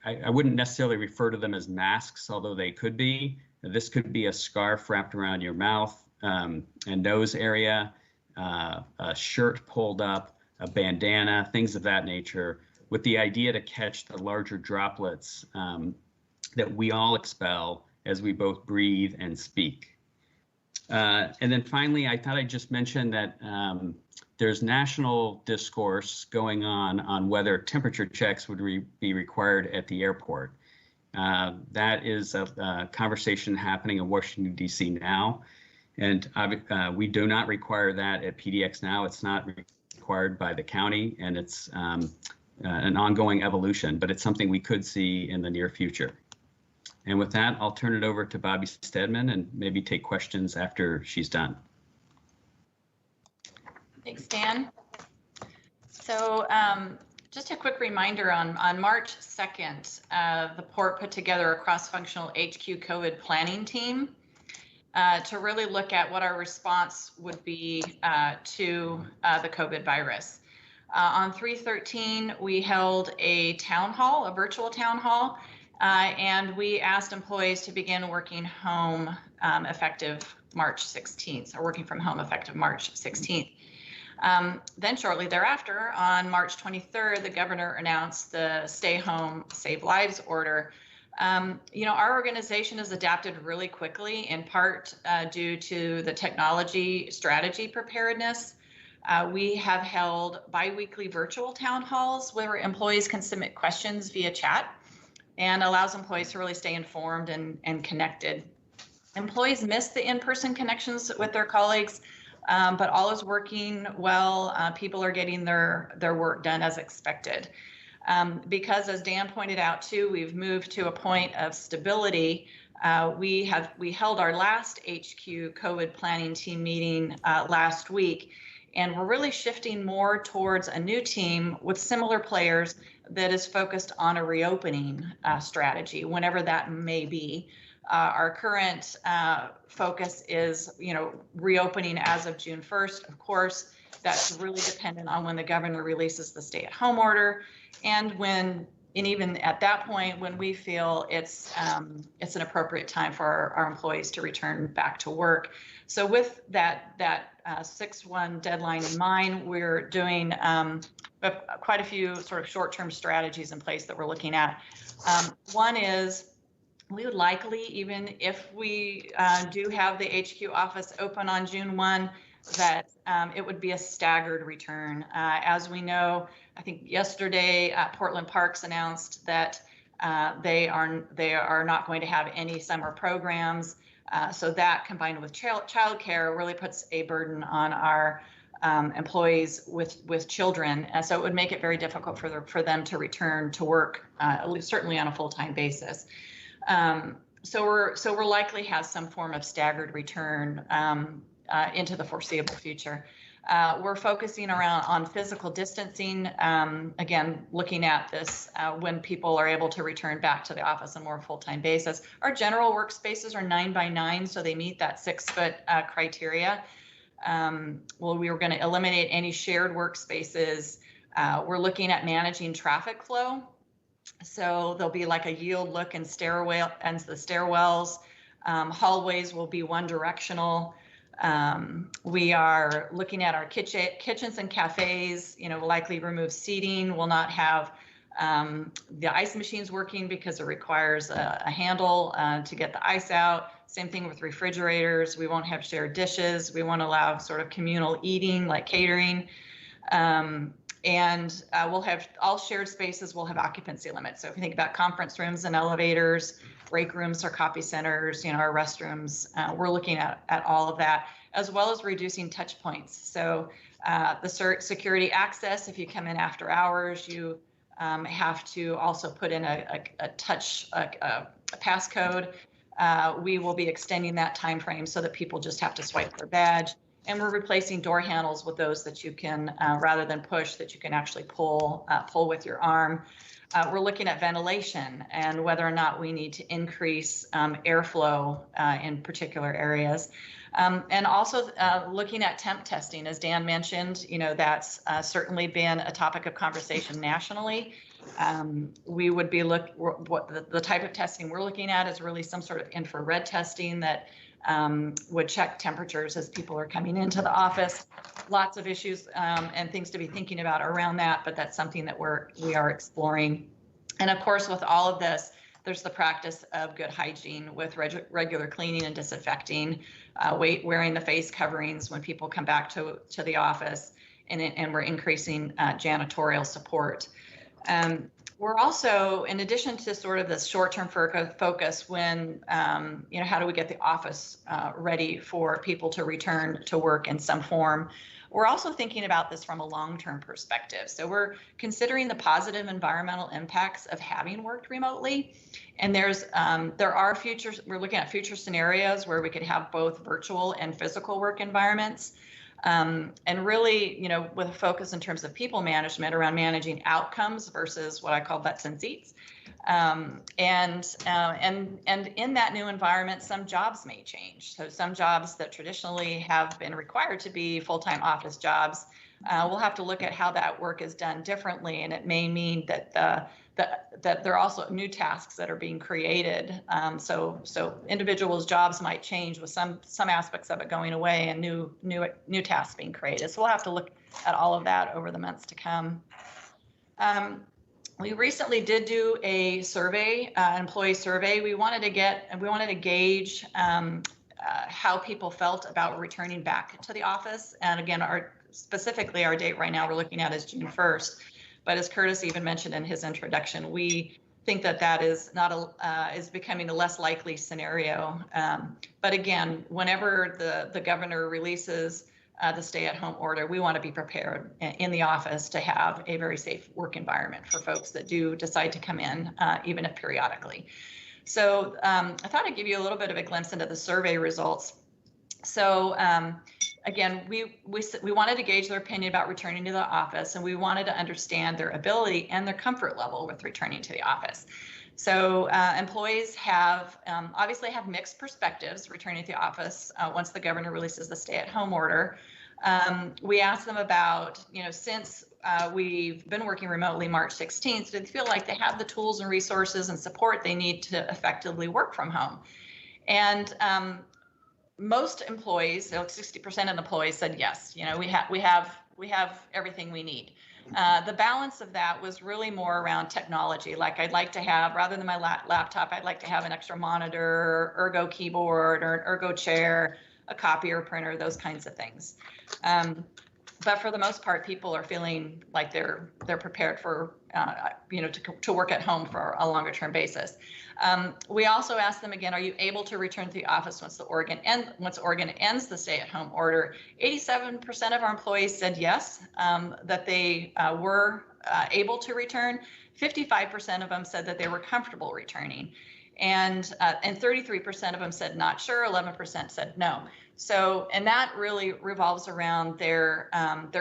I wouldn't necessarily refer to them as masks, although they could be. This could be a scarf wrapped around your mouth and nose area, a shirt pulled up, a bandana, things of that nature, with the idea to catch the larger droplets that we all expel as we both breathe and speak. And then finally, I thought I'd just mention that there's national discourse going on whether temperature checks would be required at the airport. That is a conversation happening in Washington, D.C. now. And we do not require that at PDX now. It's not required by the county, and it's an ongoing evolution, but it's something we could see in the near future. And with that, I'll turn it over to Bobby Stedman and maybe take questions after she's done. Thanks, Dan. So just a quick reminder, on March 2nd, the port put together a cross-functional HQ COVID planning team to really look at what our response would be to the COVID virus. On 3/13, we held a town hall, a virtual town hall, and we asked employees to begin working home effective March 16th, or working from home effective March 16th. Then shortly thereafter, on March 23rd, the governor announced the Stay Home, Save Lives order. Our organization has adapted really quickly, in part due to the technology strategy preparedness. We have held bi-weekly virtual town halls where employees can submit questions via chat, and allows employees to really stay informed and connected. Employees miss the in-person connections with their colleagues, but all is working well. People are getting their work done as expected. Because, as Dan pointed out too, we've moved to a point of stability. We held our last HQ COVID planning team meeting last week, and we're really shifting more towards a new team with similar players that is focused on a reopening strategy, whenever that may be. Our current focus is, reopening as of June 1st. Of course, that's really dependent on when the governor releases the stay-at-home order, and even at that point, when we feel it's an appropriate time for our employees to return back to work. So with that 6/1 deadline in mind, we're doing quite a few sort of short-term strategies in place that we're looking at. One is, we would likely, even if we do have the HQ office open on June 1, that it would be a staggered return. As we know, I think yesterday Portland Parks announced that they are not going to have any summer programs. So that, combined with childcare, really puts a burden on our employees with children. So it would make it very difficult for them to return to work, certainly on a full-time basis. So we're likely have some form of staggered return into the foreseeable future. We're focusing on physical distancing, again, looking at this when people are able to return back to the office on a more full-time basis. Our general workspaces are 9 by 9, so they meet that 6-foot criteria. We were going to eliminate any shared workspaces. We're looking at managing traffic flow. So there'll be like a yield look and stairwell, and the stairwells. Hallways will be one directional. We are looking at our kitchens and cafes. We'll likely remove seating. We'll not have the ice machines working because it requires a handle to get the ice out. Same thing with refrigerators. We won't have shared dishes. We won't allow sort of communal eating like catering. And we'll have all shared spaces will have occupancy limits. So if you think about conference rooms and elevators, break rooms or copy centers, our restrooms, we're looking at all of that, as well as reducing touch points. So the security access, if you come in after hours, you have to also put in a passcode. We will be extending that time frame so that people just have to swipe their badge. And we're replacing door handles with those that you can, rather than push, that you can actually pull with your arm. We're looking at ventilation and whether or not we need to increase airflow in particular areas. And also looking at temp testing, as Dan mentioned, that's certainly been a topic of conversation nationally. We would be what the type of testing we're looking at is really some sort of infrared testing that would check temperatures as people are coming into the office. Lots of issues and things to be thinking about around that, but that's something that we are exploring. And of course, with all of this, there's the practice of good hygiene with regular cleaning and disinfecting, wearing the face coverings when people come back to the office, and we're increasing janitorial support. We're also, in addition to sort of this short-term focus when, how do we get the office ready for people to return to work in some form, we're also thinking about this from a long-term perspective. So we're considering the positive environmental impacts of having worked remotely. And we're looking at future scenarios where we could have both virtual and physical work environments. And really, with a focus in terms of people management around managing outcomes versus what I call butts and seats. And in that new environment, some jobs may change. So some jobs that traditionally have been required to be full-time office jobs, we'll have to look at how that work is done differently. And it may mean that that there are also new tasks that are being created. So individuals' jobs might change with some aspects of it going away and new tasks being created. So we'll have to look at all of that over the months to come. We recently did do a survey, employee survey. We wanted to gauge how people felt about returning back to the office. And again, specifically our date right now we're looking at is June 1st. But as Curtis even mentioned in his introduction, we think that is is becoming a less likely scenario. But again, whenever the governor releases the stay-at-home order, we want to be prepared in the office to have a very safe work environment for folks that do decide to come in, even if periodically. So I thought I'd give you a little bit of a glimpse into the survey results. So again, we wanted to gauge their opinion about returning to the office, and we wanted to understand their ability and their comfort level with returning to the office. So employees obviously have mixed perspectives returning to the office once the governor releases the stay-at-home order. We asked them about, since we've been working remotely March 16th, do they feel like they have the tools and resources and support they need to effectively work from home? And most employees, so 60% of employees said yes. We have everything we need. The balance of that was really more around technology. Like I'd like to have, rather than my laptop, I'd like to have an extra monitor, ergo keyboard, or an ergo chair, a copier, printer, those kinds of things. But for the most part, people are feeling like they're prepared for to work at home for a longer term basis. We also asked them again, are you able to return to the office once Oregon ends the stay-at-home order? 87% of our employees said yes, that they were able to return. 55% of them said that they were comfortable returning, and 33% of them said not sure. 11% said no. So, and that really revolves around their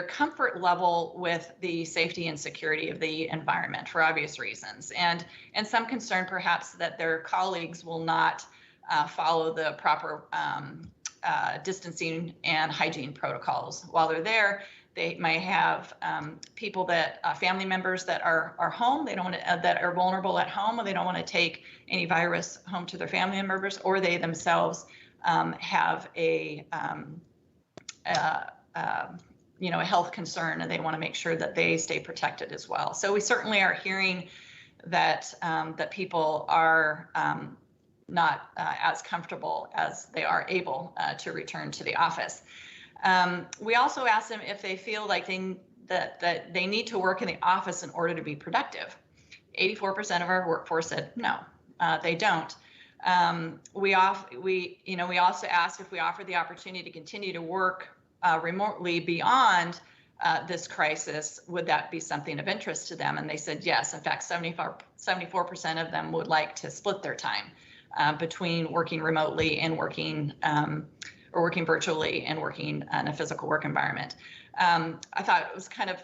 comfort level with the safety and security of the environment for obvious reasons, and some concern perhaps that their colleagues will not follow the proper distancing and hygiene protocols while they're there. They might have people family members that are home. They don't want to, that are vulnerable at home, and they don't want to take any virus home to their family members, or they themselves have a health concern, and they want to make sure that they stay protected as well. So we certainly are hearing that that people are as comfortable as they are able to return to the office. We also asked them if they feel like that they need to work in the office in order to be productive. 84% of our workforce said no, they don't. We also asked if we offered the opportunity to continue to work remotely beyond this crisis, would that be something of interest to them? And they said yes. In fact, 74% of them would like to split their time between working remotely and working virtually and working in a physical work environment. I thought it was kind of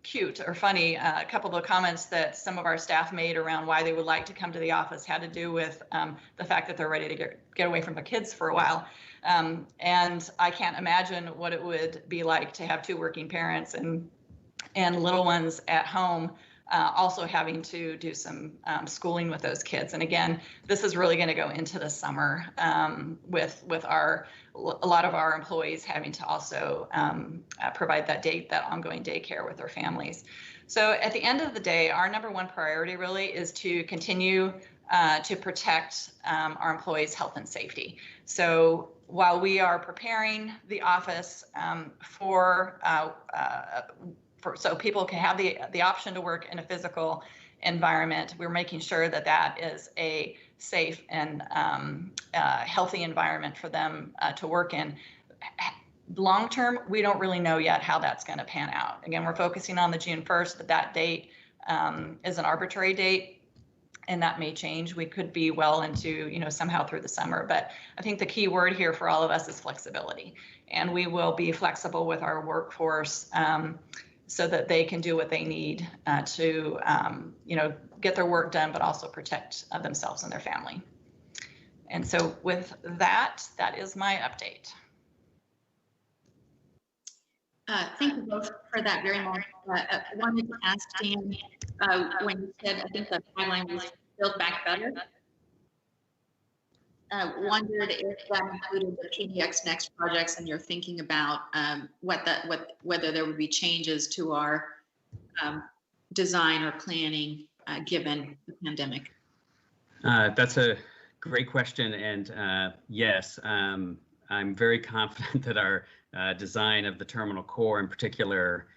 cute or funny. A couple of the comments that some of our staff made around why they would like to come to the office had to do with the fact that they're ready to get away from the kids for a while. And I can't imagine what it would be like to have 2 working parents and little ones at home, also having to do some schooling with those kids. And again, this is really going to go into the summer with a lot of our employees having to also provide that ongoing daycare with their families. So at the end of the day, our number one priority really is to continue to protect our employees' health and safety. So while we are preparing the office so people can have the option to work in a physical environment, we're making sure that that is a safe and healthy environment for them to work in. Long term, we don't really know yet how that's going to pan out. Again, we're focusing on the June 1st, but that date is an arbitrary date, and that may change. We could be well into, somehow through the summer. But I think the key word here for all of us is flexibility, and we will be flexible with our workforce so that they can do what they need to, get their work done, but also protect themselves and their family. And so with that, that is my update. Thank you both for that very much. I wanted to ask Dan, when you said, I think the timeline was Build Back Better, wondered if that included the PDX Next projects and you're thinking about whether there would be changes to our design or planning given the pandemic. That's a great question, and yes, I'm very confident that our design of the terminal core, in particular,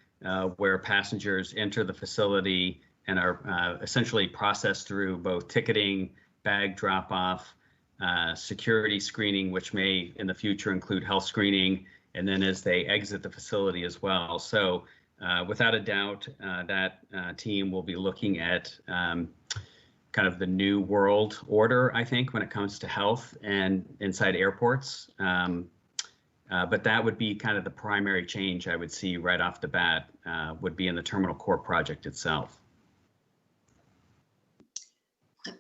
where passengers enter the facility and are essentially processed through both ticketing, bag drop-off, security screening, which may in the future include health screening, and then as they exit the facility as well. So without a doubt, that team will be looking at kind of the new world order, I think, when it comes to health and inside airports. But that would be kind of the primary change I would see right off the bat, would be in the terminal core project itself.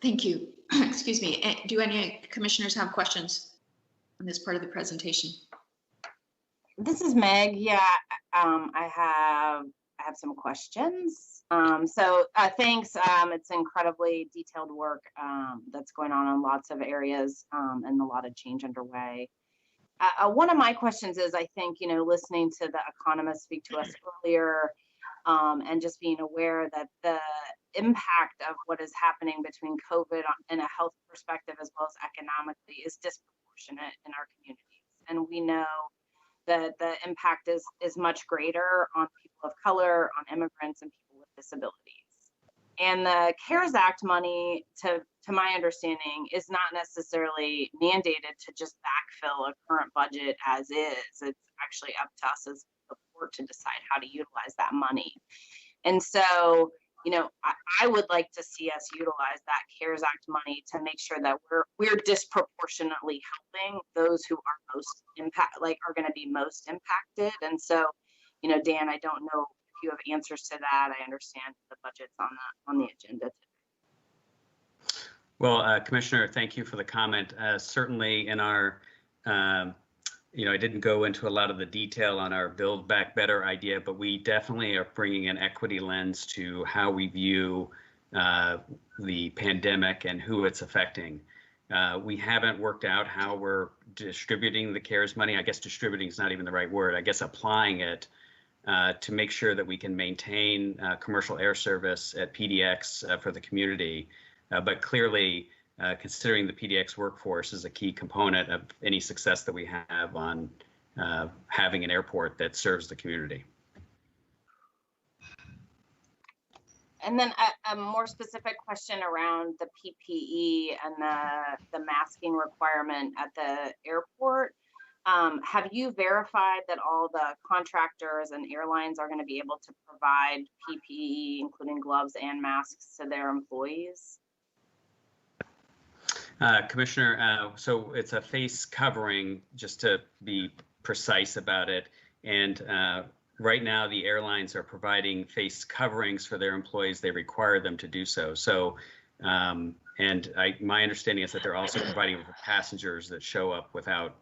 Thank you. Excuse me. Do any commissioners have questions on this part of the presentation? This is Meg. Yeah, I have some questions. So thanks. It's incredibly detailed work that's going on in lots of areas and a lot of change underway. One of my questions is, I think, listening to the economists speak to us earlier and just being aware that the impact of what is happening between COVID in a health perspective as well as economically is disproportionate in our communities. And we know that the impact is much greater on people of color, on immigrants, and people with disabilities. And the CARES Act money, to my understanding, is not necessarily mandated to just backfill a current budget as is. It's actually up to us as the board to decide how to utilize that money. And so, I would like to see us utilize that CARES Act money to make sure that we're disproportionately helping those who are most are going to be most impacted. And so, Dan, I don't know if you have answers to that. I understand the budget's on the agenda today. Well, Commissioner, thank you for the comment. Certainly in our, I didn't go into a lot of the detail on our Build Back Better idea, but we definitely are bringing an equity lens to how we view the pandemic and who it's affecting. We haven't worked out how we're distributing the CARES money. I guess distributing is not even the right word. I guess applying it to make sure that we can maintain commercial air service at PDX for the community. But clearly, considering the PDX workforce is a key component of any success that we have on having an airport that serves the community. And then a more specific question around the PPE and the masking requirement at the airport. Have you verified that all the contractors and airlines are going to be able to provide PPE, including gloves and masks, to their employees? Commissioner, so it's a face covering, just to be precise about it. And right now, the airlines are providing face coverings for their employees. They require them to do so. So, and my understanding is that they're also providing for passengers that show up without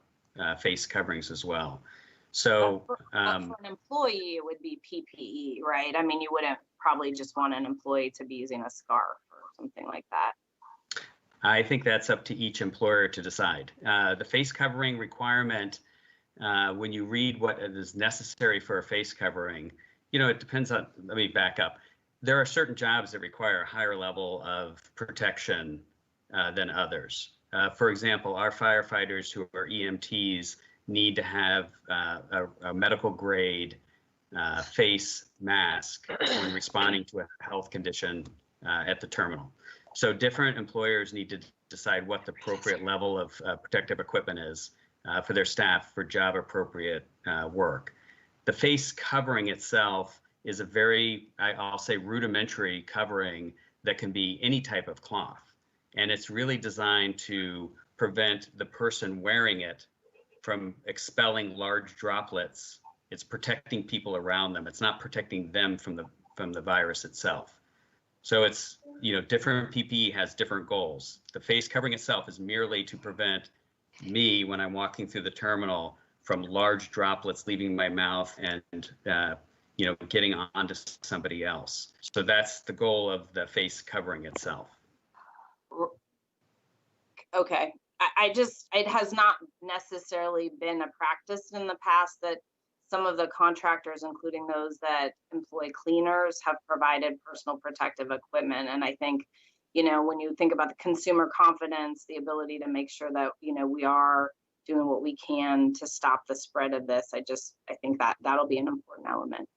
face coverings as well. So, but for an employee, it would be PPE, right? I mean, you wouldn't probably just want an employee to be using a scarf or something like that. I think that's up to each employer to decide. The face covering requirement, when you read what is necessary for a face covering, you know, it depends on, let me back up. There are certain jobs that require a higher level of protection than others. For example, our firefighters who are EMTs need to have a medical grade face mask when responding to a health condition at the terminal. So different employers need to decide what the appropriate level of protective equipment is for their staff for job appropriate work. The face covering itself is a very, I'll say, rudimentary covering that can be any type of cloth. And it's really designed to prevent the person wearing it from expelling large droplets. It's protecting people around them. It's not protecting them from the virus itself. So it's, you know, different PPE has different goals. The face covering itself is merely to prevent me, when I'm walking through the terminal, from large droplets leaving my mouth and you know, getting onto somebody else. So that's the goal of the face covering itself. Okay, it has not necessarily been a practice in the past that some of the contractors, including those that employ cleaners, have provided personal protective equipment. And I think, you know, when you think about the consumer confidence, the ability to make sure that, you know, we are doing what we can to stop the spread of this, I think that that'll be an important element.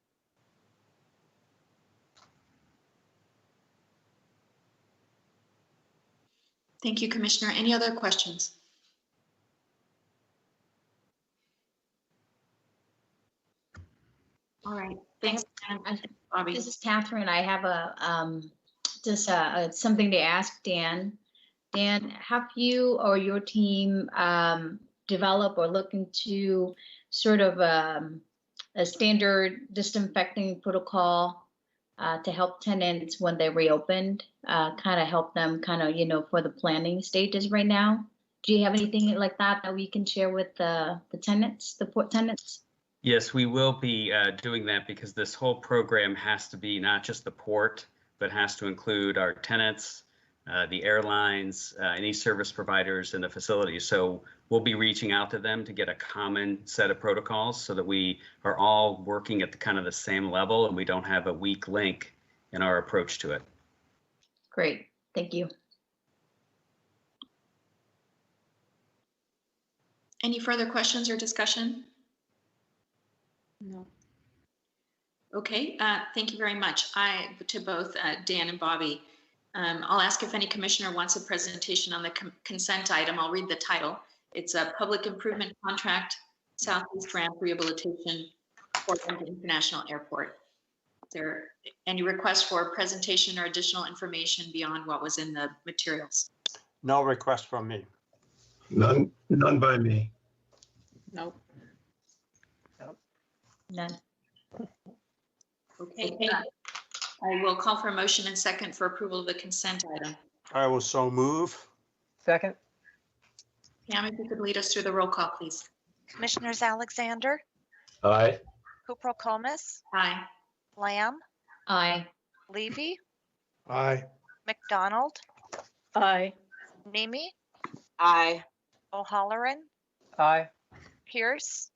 Thank you, Commissioner. Any other questions? All right, thanks. Bobby. This is Catherine. I have something to ask Dan. Dan, have you or your team develop or look into sort of a standard disinfecting protocol to help tenants when they reopened, kind of help them kind of, you know, for the planning stages right now? Do you have anything like that that we can share with the tenants, the port tenants? Yes, we will be doing that, because this whole program has to be not just the port, but has to include our tenants, the airlines, any service providers in the facility. So we'll be reaching out to them to get a common set of protocols so that we are all working at the kind of the same level and we don't have a weak link in our approach to it. Great, thank you. Any further questions or discussion? No. Okay, thank you very much. To both Dan and Bobby. I'll ask if any commissioner wants a presentation on the consent item. I'll read the title. It's a public improvement contract, Southeast Ramp Rehabilitation, Portland International Airport. Is there any request for presentation or additional information beyond what was in the materials? No request from me. None by me. Nope. None. Okay. I will call for a motion and second for approval of the consent item. I will so move. Second. Pam, if you could lead us through the roll call, please. Commissioners Alexander, Aye. Kouprokomis, Aye. Lamb, Aye. Levy, Aye. McDonald, Aye. Nemi, Aye. O'Halloran, Aye. Pierce,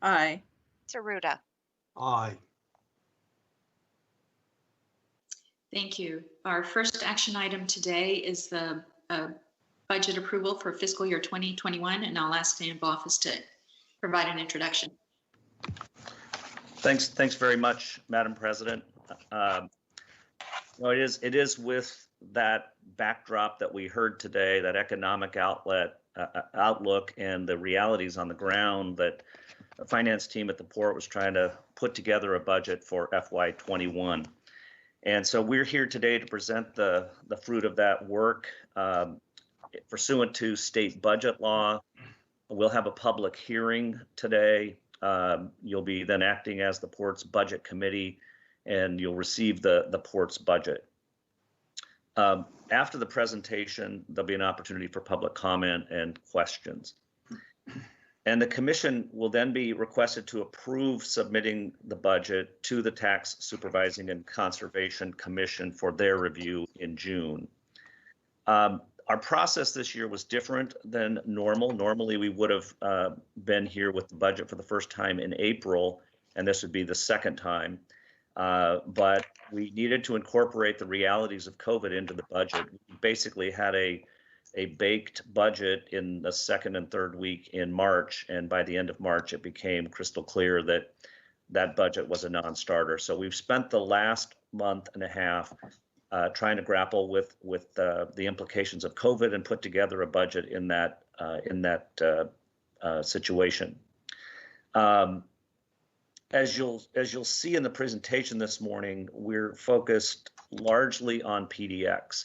Aye. Tsuruda. Aye. Thank you. Our first action item today is the budget approval for fiscal year 2021, and I'll ask Dan Boffice to provide an introduction. Thanks very much, Madam President. It is with that backdrop that we heard today, that economic outlook and the realities on the ground, that the finance team at the port was trying to put together a budget for FY21. And so we're here today to present the fruit of that work. Pursuant to state budget law, we'll have a public hearing today. You'll be then acting as the port's budget committee, and you'll receive the port's budget. After the presentation, there'll be an opportunity for public comment and questions. And the commission will then be requested to approve submitting the budget to the Tax Supervising and Conservation Commission for their review in June. Our process this year was different than normal. Normally, we would have been here with the budget for the first time in April, and this would be the second time. But we needed to incorporate the realities of COVID into the budget. We basically had a baked budget in the second and third week in March, and by the end of March, it became crystal clear that that budget was a non-starter. So we've spent the last month and a half trying to grapple with the implications of COVID and put together a budget in that situation. As you'll see in the presentation this morning, we're focused largely on PDX.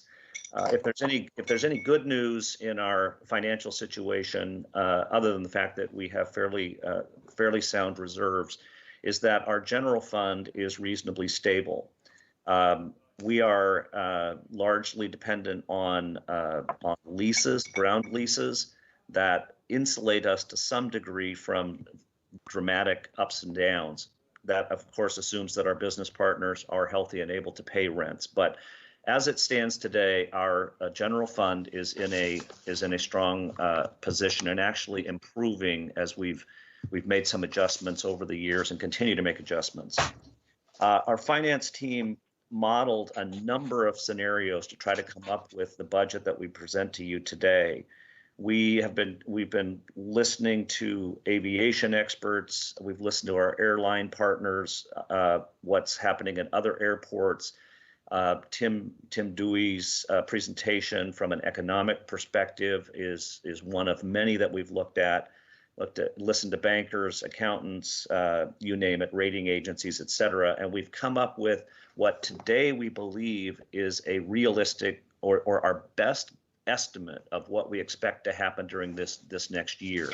If there's any good news in our financial situation, other than the fact that we have fairly sound reserves, is that our general fund is reasonably stable. We are largely dependent on leases, ground leases, that insulate us to some degree from dramatic ups and downs. That, of course, assumes that our business partners are healthy and able to pay rents. But as it stands today, our general fund is in a strong position and actually improving as we've made some adjustments over the years and continue to make adjustments. Our finance team modeled a number of scenarios to try to come up with the budget that we present to you today. We've been listening to aviation experts. We've listened to our airline partners, what's happening in other airports. Tim Dewey's presentation from an economic perspective is one of many that we've looked at, listened to bankers, accountants, you name it, rating agencies, et cetera. And we've come up with what today we believe is a realistic or our best estimate of what we expect to happen during this next year.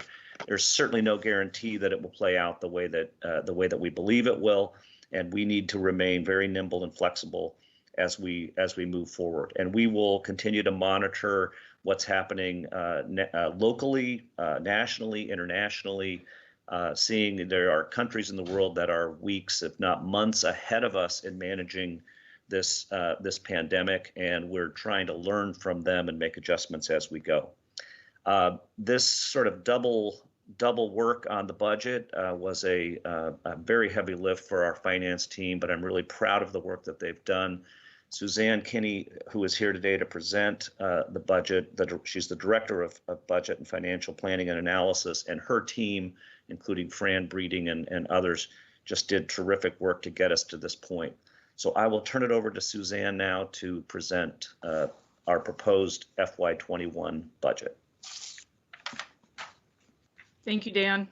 There's certainly no guarantee that it will play out the way that we believe it will, and we need to remain very nimble and flexible as we move forward. And we will continue to monitor what's happening locally, nationally, internationally, seeing there are countries in the world that are weeks, if not months, ahead of us in managing this pandemic, and we're trying to learn from them and make adjustments as we go. This sort of double work on the budget was a very heavy lift for our finance team, but I'm really proud of the work that they've done. Suzanne Kinney, who is here today to present the budget, she's the Director of Budget and Financial Planning and Analysis, and her team, including Fran Breeding and others, just did terrific work to get us to this point. So I will turn it over to Suzanne now to present our proposed FY21 budget. Thank you, Dan.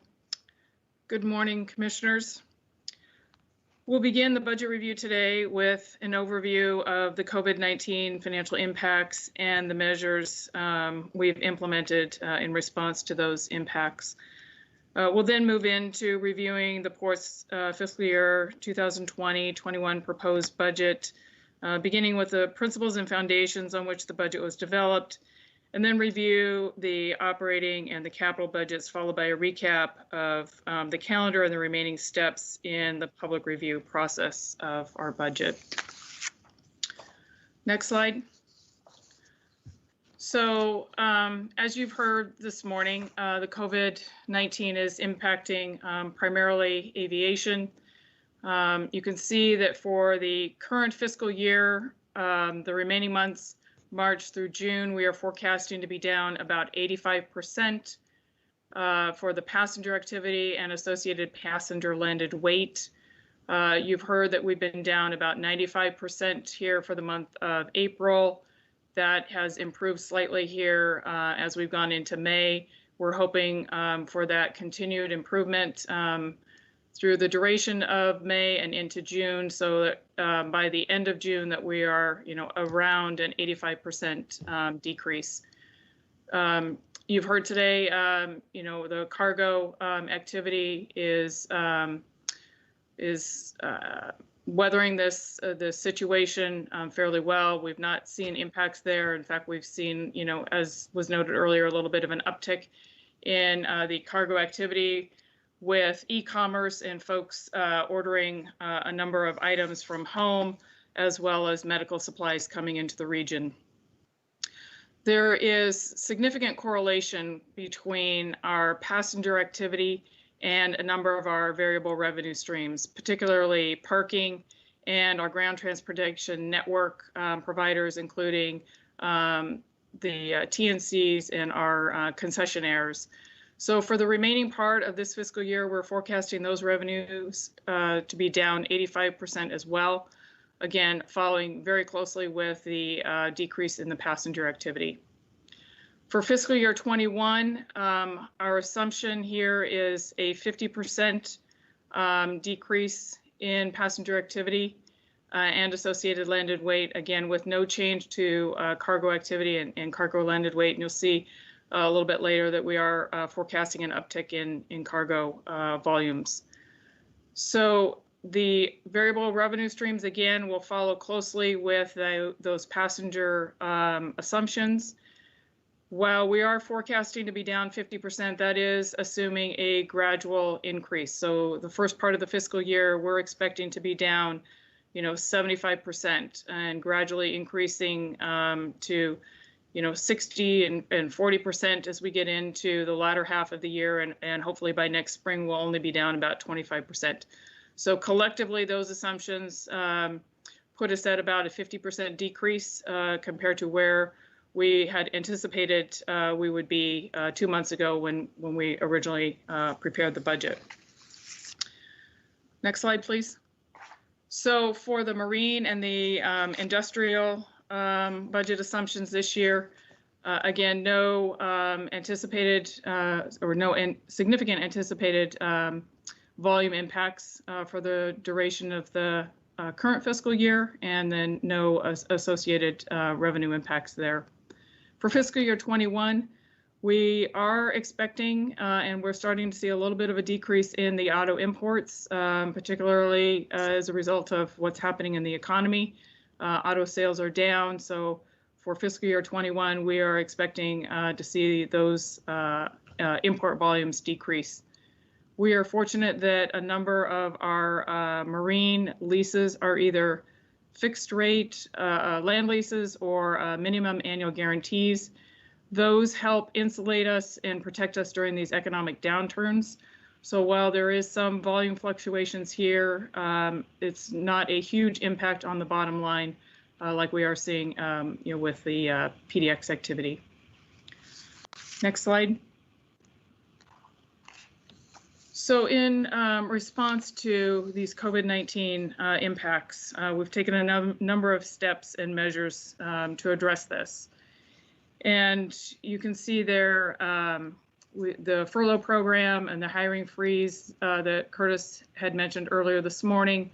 Good morning, Commissioners. We'll begin the budget review today with an overview of the COVID-19 financial impacts and the measures we've implemented in response to those impacts. We'll then move into reviewing the Port's fiscal year 2020-21 proposed budget, beginning with the principles and foundations on which the budget was developed, and then review the operating and the capital budgets, followed by a recap of the calendar and the remaining steps in the public review process of our budget. Next slide. So as you've heard this morning, the COVID-19 is impacting primarily aviation. You can see that for the current fiscal year, the remaining months, March through June, we are forecasting to be down about 85% for the passenger activity and associated passenger landed weight. You've heard that we've been down about 95% here for the month of April. That has improved slightly here as we've gone into May. We're hoping for that continued improvement through the duration of May and into June, so that by the end of June that we are, around an 85% decrease. You've heard today, the cargo activity is weathering this situation fairly well. We've not seen impacts there. In fact, we've seen, as was noted earlier, a little bit of an uptick in the cargo activity with e-commerce and folks ordering a number of items from home, as well as medical supplies coming into the region. There is significant correlation between our passenger activity and a number of our variable revenue streams, particularly parking and our ground transportation network providers, including the TNCs and our concessionaires. So for the remaining part of this fiscal year, we're forecasting those revenues to be down 85% as well. Again, following very closely with the decrease in the passenger activity. For fiscal year 21, our assumption here is a 50% decrease in passenger activity and associated landed weight, again, with no change to cargo activity and cargo landed weight. And you'll see a little bit later that we are forecasting an uptick in cargo volumes. So the variable revenue streams, again, will follow closely with those passenger assumptions. While we are forecasting to be down 50%, that is assuming a gradual increase. So the first part of the fiscal year, we're expecting to be down, 75% and gradually increasing to, 60 and 40% as we get into the latter half of the year. And hopefully by next spring, we'll only be down about 25%. So collectively, those assumptions put us at about a 50% decrease compared to where we had anticipated we would be 2 months ago when we originally prepared the budget. Next slide, please. So for the marine and the industrial budget assumptions this year, again, no anticipated or no significant anticipated volume impacts for the duration of the current fiscal year, and then no associated revenue impacts there. For fiscal year 21, we are expecting, and we're starting to see a little bit of a decrease in the auto imports, particularly as a result of what's happening in the economy. Auto sales are down, so for fiscal year 21, we are expecting to see those import volumes decrease. We are fortunate that a number of our marine leases are either fixed rate land leases or minimum annual guarantees. Those help insulate us and protect us during these economic downturns. So while there is some volume fluctuations here, it's not a huge impact on the bottom line like we are seeing with the PDX activity. Next slide. So in response to these COVID-19 impacts, we've taken a number of steps and measures to address this. And you can see there the furlough program and the hiring freeze that Curtis had mentioned earlier this morning.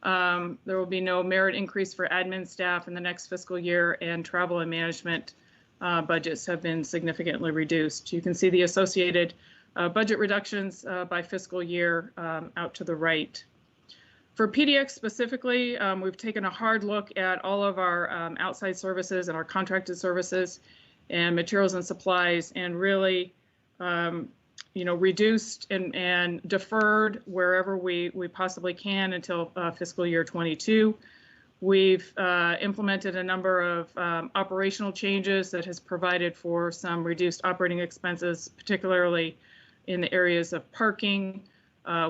There will be no merit increase for admin staff in the next fiscal year, and travel and management budgets have been significantly reduced. You can see the associated budget reductions by fiscal year out to the right. For PDX specifically, we've taken a hard look at all of our outside services and our contracted services and materials and supplies, and really reduced and deferred wherever we possibly can until fiscal year 22. We've implemented a number of operational changes that has provided for some reduced operating expenses, particularly in the areas of parking.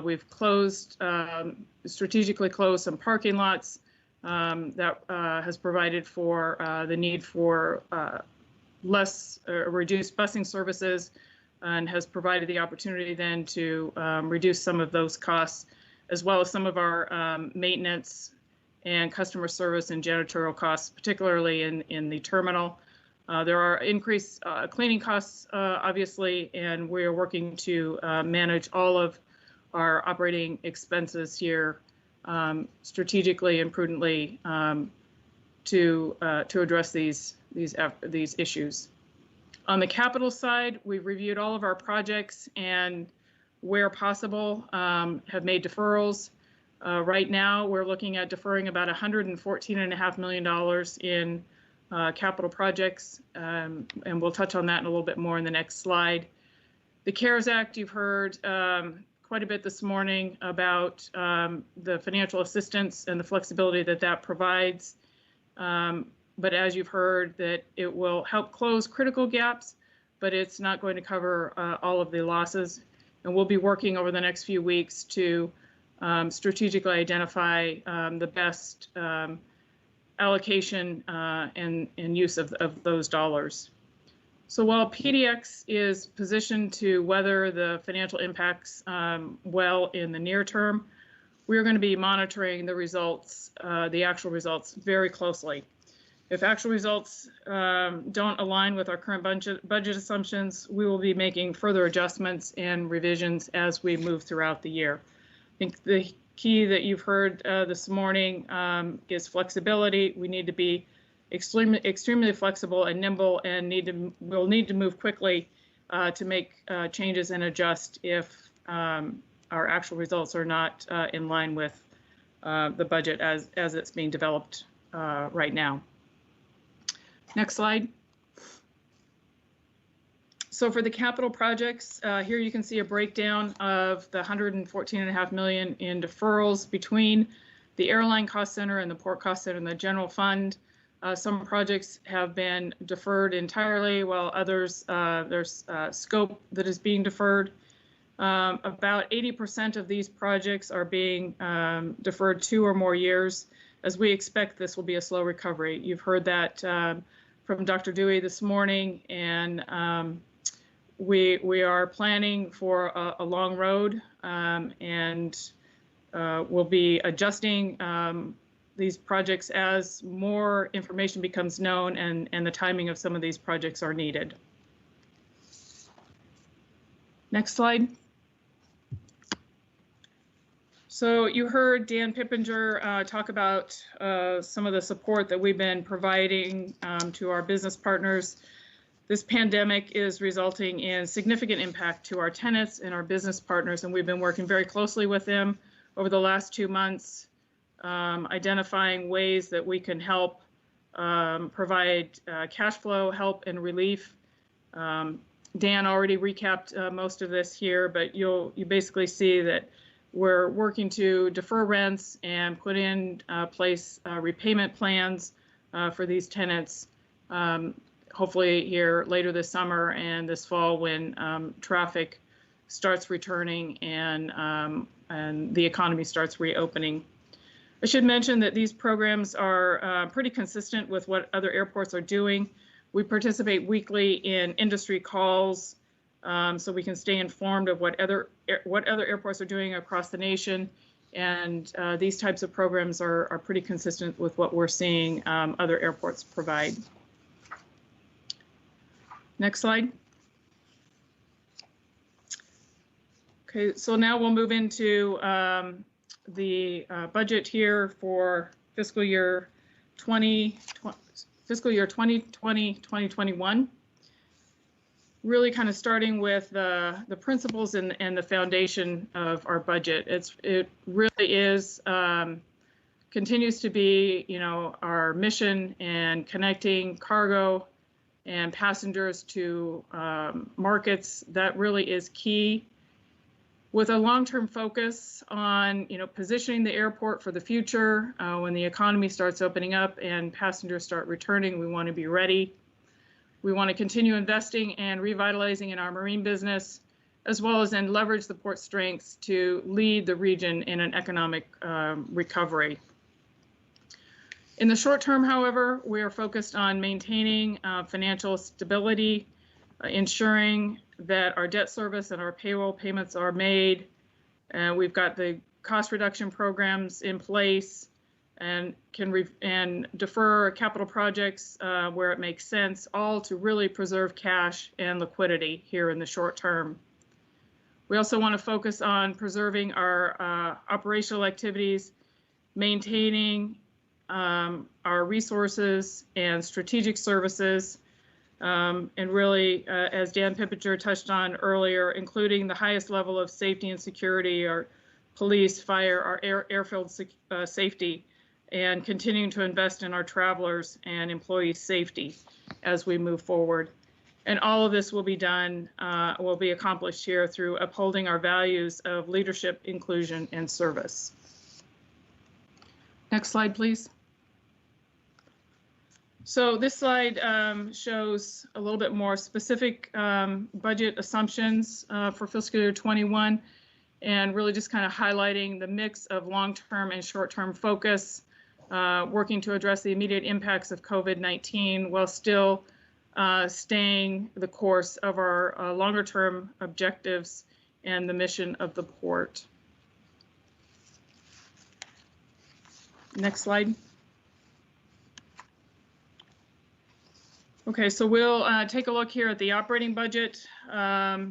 We've strategically closed some parking lots that has provided for the need for less reduced busing services, and has provided the opportunity then to reduce some of those costs, as well as some of our maintenance and customer service and janitorial costs, particularly in the terminal. There are increased cleaning costs, obviously, and we are working to manage all of our operating expenses here strategically and prudently to address these issues. On the capital side, we've reviewed all of our projects and, where possible, have made deferrals. Right now, we're looking at deferring about $114.5 million in capital projects, and we'll touch on that in a little bit more in the next slide. The CARES Act, you've heard quite a bit this morning about the financial assistance and the flexibility that that provides. But as you've heard, that it will help close critical gaps, but it's not going to cover all of the losses. And we'll be working over the next few weeks to strategically identify the best allocation and use of those dollars. So while PDX is positioned to weather the financial impacts well in the near term, we're going to be monitoring the results, the actual results, very closely. If actual results don't align with our current budget assumptions, we will be making further adjustments and revisions as we move throughout the year. I think the key that you've heard this morning is flexibility. We need to be extremely flexible and nimble, and we'll need to move quickly to make changes and adjust if our actual results are not in line with the budget as it's being developed right now. Next slide. So for the capital projects, here you can see a breakdown of the $114.5 million in deferrals between the airline cost center and the port cost center and the general fund. Some projects have been deferred entirely, while others, there's scope that is being deferred. About 80% of these projects are being deferred 2 or more years, as we expect this will be a slow recovery. You've heard that from Dr. Dewey this morning, and we are planning for a long road, and we'll be adjusting these projects as more information becomes known and the timing of some of these projects are needed. Next slide. So you heard Dan Pippinger talk about some of the support that we've been providing to our business partners. This pandemic is resulting in significant impact to our tenants and our business partners, and we've been working very closely with them over the last 2 months, identifying ways that we can help provide cash flow help and relief. Dan already recapped most of this here, but you basically see that we're working to defer rents and put in place repayment plans for these tenants, hopefully here later this summer and this fall when traffic starts returning and the economy starts reopening. I should mention that these programs are pretty consistent with what other airports are doing. We participate weekly in industry calls so we can stay informed of what other airports are doing across the nation. And these types of programs are pretty consistent with what we're seeing other airports provide. Next slide. Okay, so now we'll move into the budget here for fiscal year 2020-2021. Really kind of starting with the principles and the foundation of our budget. It really is, continues to be, our mission and connecting cargo and passengers to markets. That really is key. With a long-term focus on, positioning the airport for the future, when the economy starts opening up and passengers start returning, we want to be ready. We want to continue investing and revitalizing in our marine business, as well as then leverage the port strengths to lead the region in an economic recovery. In the short term, however, we are focused on maintaining financial stability, ensuring that our debt service and our payroll payments are made. We've got the cost reduction programs in place and can defer capital projects where it makes sense, all to really preserve cash and liquidity here in the short term. We also want to focus on preserving our operational activities, maintaining our resources and strategic services, and really, as Dan Pippinger touched on earlier, including the highest level of safety and security, our police, fire, our airfield safety, and continuing to invest in our travelers and employee safety as we move forward. And all of this will be done, will be accomplished here through upholding our values of leadership, inclusion, and service. Next slide, please. So this slide shows a little bit more specific budget assumptions for fiscal year 21, and really just kind of highlighting the mix of long-term and short-term focus, working to address the immediate impacts of COVID-19 while still staying the course of our longer-term objectives and the mission of the port. Next slide. Okay, so we'll take a look here at the operating budget. A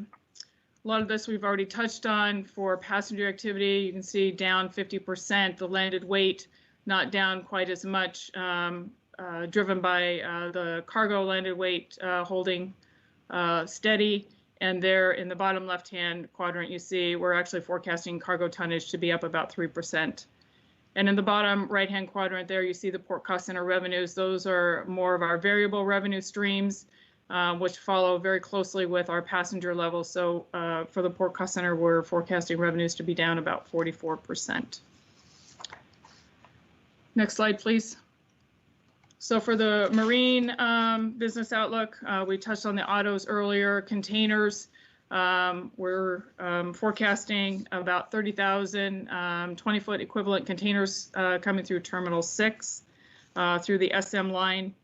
lot of this we've already touched on. For passenger activity, you can see down 50%, the landed weight not down quite as much, driven by the cargo landed weight holding steady. And there in the bottom left-hand quadrant, you see we're actually forecasting cargo tonnage to be up about 3%. And in the bottom right-hand quadrant there, you see the Port Cost Center revenues. Those are more of our variable revenue streams, which follow very closely with our passenger levels. So for the Port Cost Center, we're forecasting revenues to be down about 44%. Next slide, please. So for the marine business outlook, we touched on the autos earlier. Containers, we're forecasting about 30,000 20-foot equivalent containers coming through Terminal 6 through the SM line.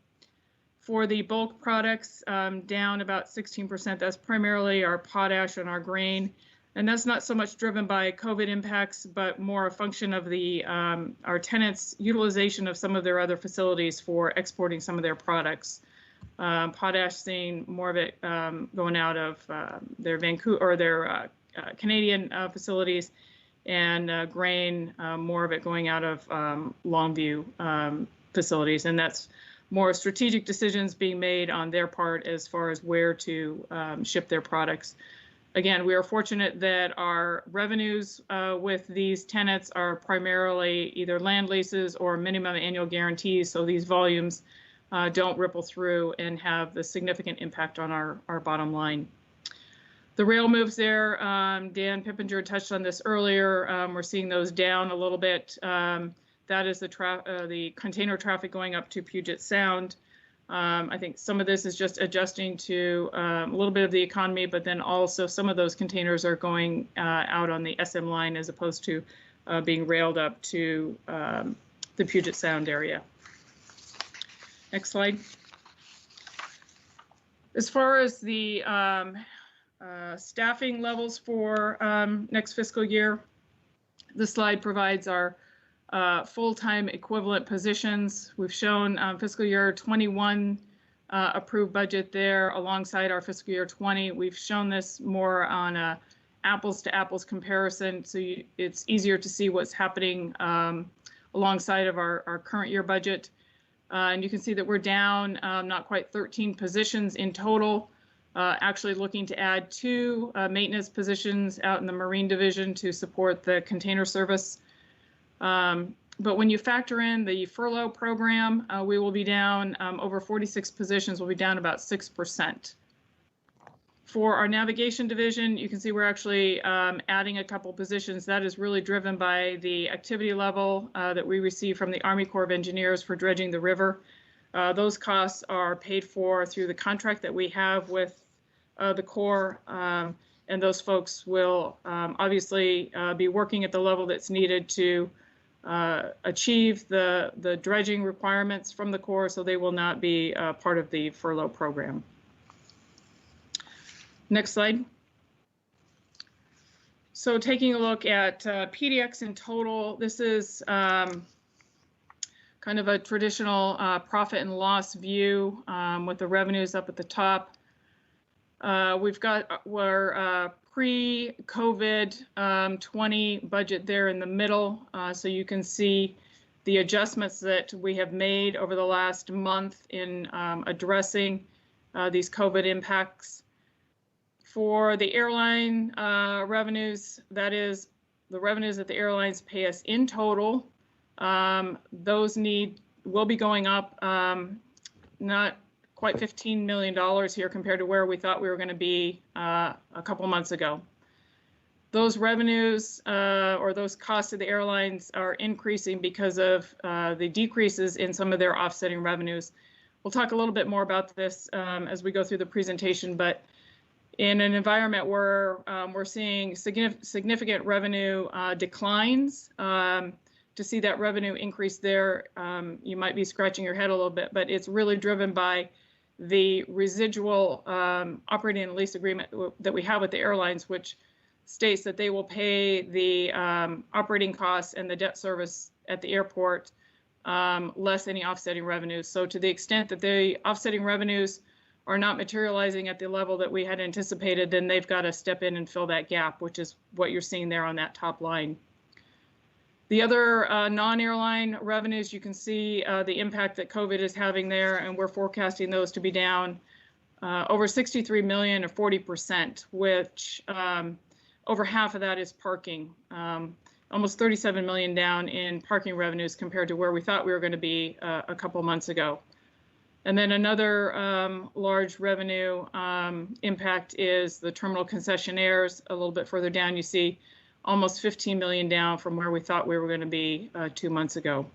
For the bulk products, down about 16%. That's primarily our potash and our grain. And that's not so much driven by COVID impacts, but more a function of the our tenants' utilization of some of their other facilities for exporting some of their products. Potash seeing more of it going out of their Vancouver or their Canadian facilities, and grain more of it going out of Longview facilities, and that's more strategic decisions being made on their part as far as where to ship their products. Again, we are fortunate that our revenues with these tenants are primarily either land leases or minimum annual guarantees, so these volumes don't ripple through and have the significant impact on our bottom line. The rail moves there, Dan Pippinger touched on this earlier. We're seeing those down a little bit. That is the container traffic going up to Puget Sound. I think some of this is just adjusting to a little bit of the economy, but then also some of those containers are going out on the SM line as opposed to being railed up to the Puget Sound area. Next slide. As far as the staffing levels for next fiscal year, the slide provides our full-time equivalent positions. We've shown fiscal year 21 approved budget there alongside our fiscal year 20. We've shown this more on a apples to apples comparison, so it's easier to see what's happening alongside of our current year budget. And you can see that we're down not quite 13 positions in total, actually looking to add 2 maintenance positions out in the Marine Division to support the container service. But when you factor in the furlough program, we will be down over 46 positions, we'll be down about 6%. For our navigation division, you can see we're actually adding a couple positions. That is really driven by the activity level that we receive from the Army Corps of Engineers for dredging the river. Those costs are paid for through the contract that we have with the Corps, and those folks will obviously be working at the level that's needed to achieve the dredging requirements from the Corps, so they will not be part of the furlough program. Next slide. So taking a look at PDX in total, this is kind of a traditional profit and loss view with the revenues up at the top. We've got our pre-COVID 20 budget there in the middle, so you can see the adjustments that we have made over the last month in addressing these COVID impacts. For the airline revenues, that is the revenues that the airlines pay us in total, those will be going up, not quite $15 million here compared to where we thought we were going to be a couple months ago. Those revenues or those costs of the airlines are increasing because of the decreases in some of their offsetting revenues. We'll talk a little bit more about this as we go through the presentation, but in an environment where we're seeing significant revenue declines, to see that revenue increase there, you might be scratching your head a little bit, but it's really driven by the residual operating and lease agreement that we have with the airlines, which states that they will pay the operating costs and the debt service at the airport less any offsetting revenues. So to the extent that the offsetting revenues are not materializing at the level that we had anticipated, then they've got to step in and fill that gap, which is what you're seeing there on that top line. The other non-airline revenues, you can see the impact that COVID is having there, and we're forecasting those to be down over 63 million or 40%, which over half of that is parking. Almost 37 million down in parking revenues compared to where we thought we were going to be a couple months ago. And then another large revenue impact is the terminal concessionaires. A little bit further down, you see almost 15 million down from where we thought we were going to be 2 months ago.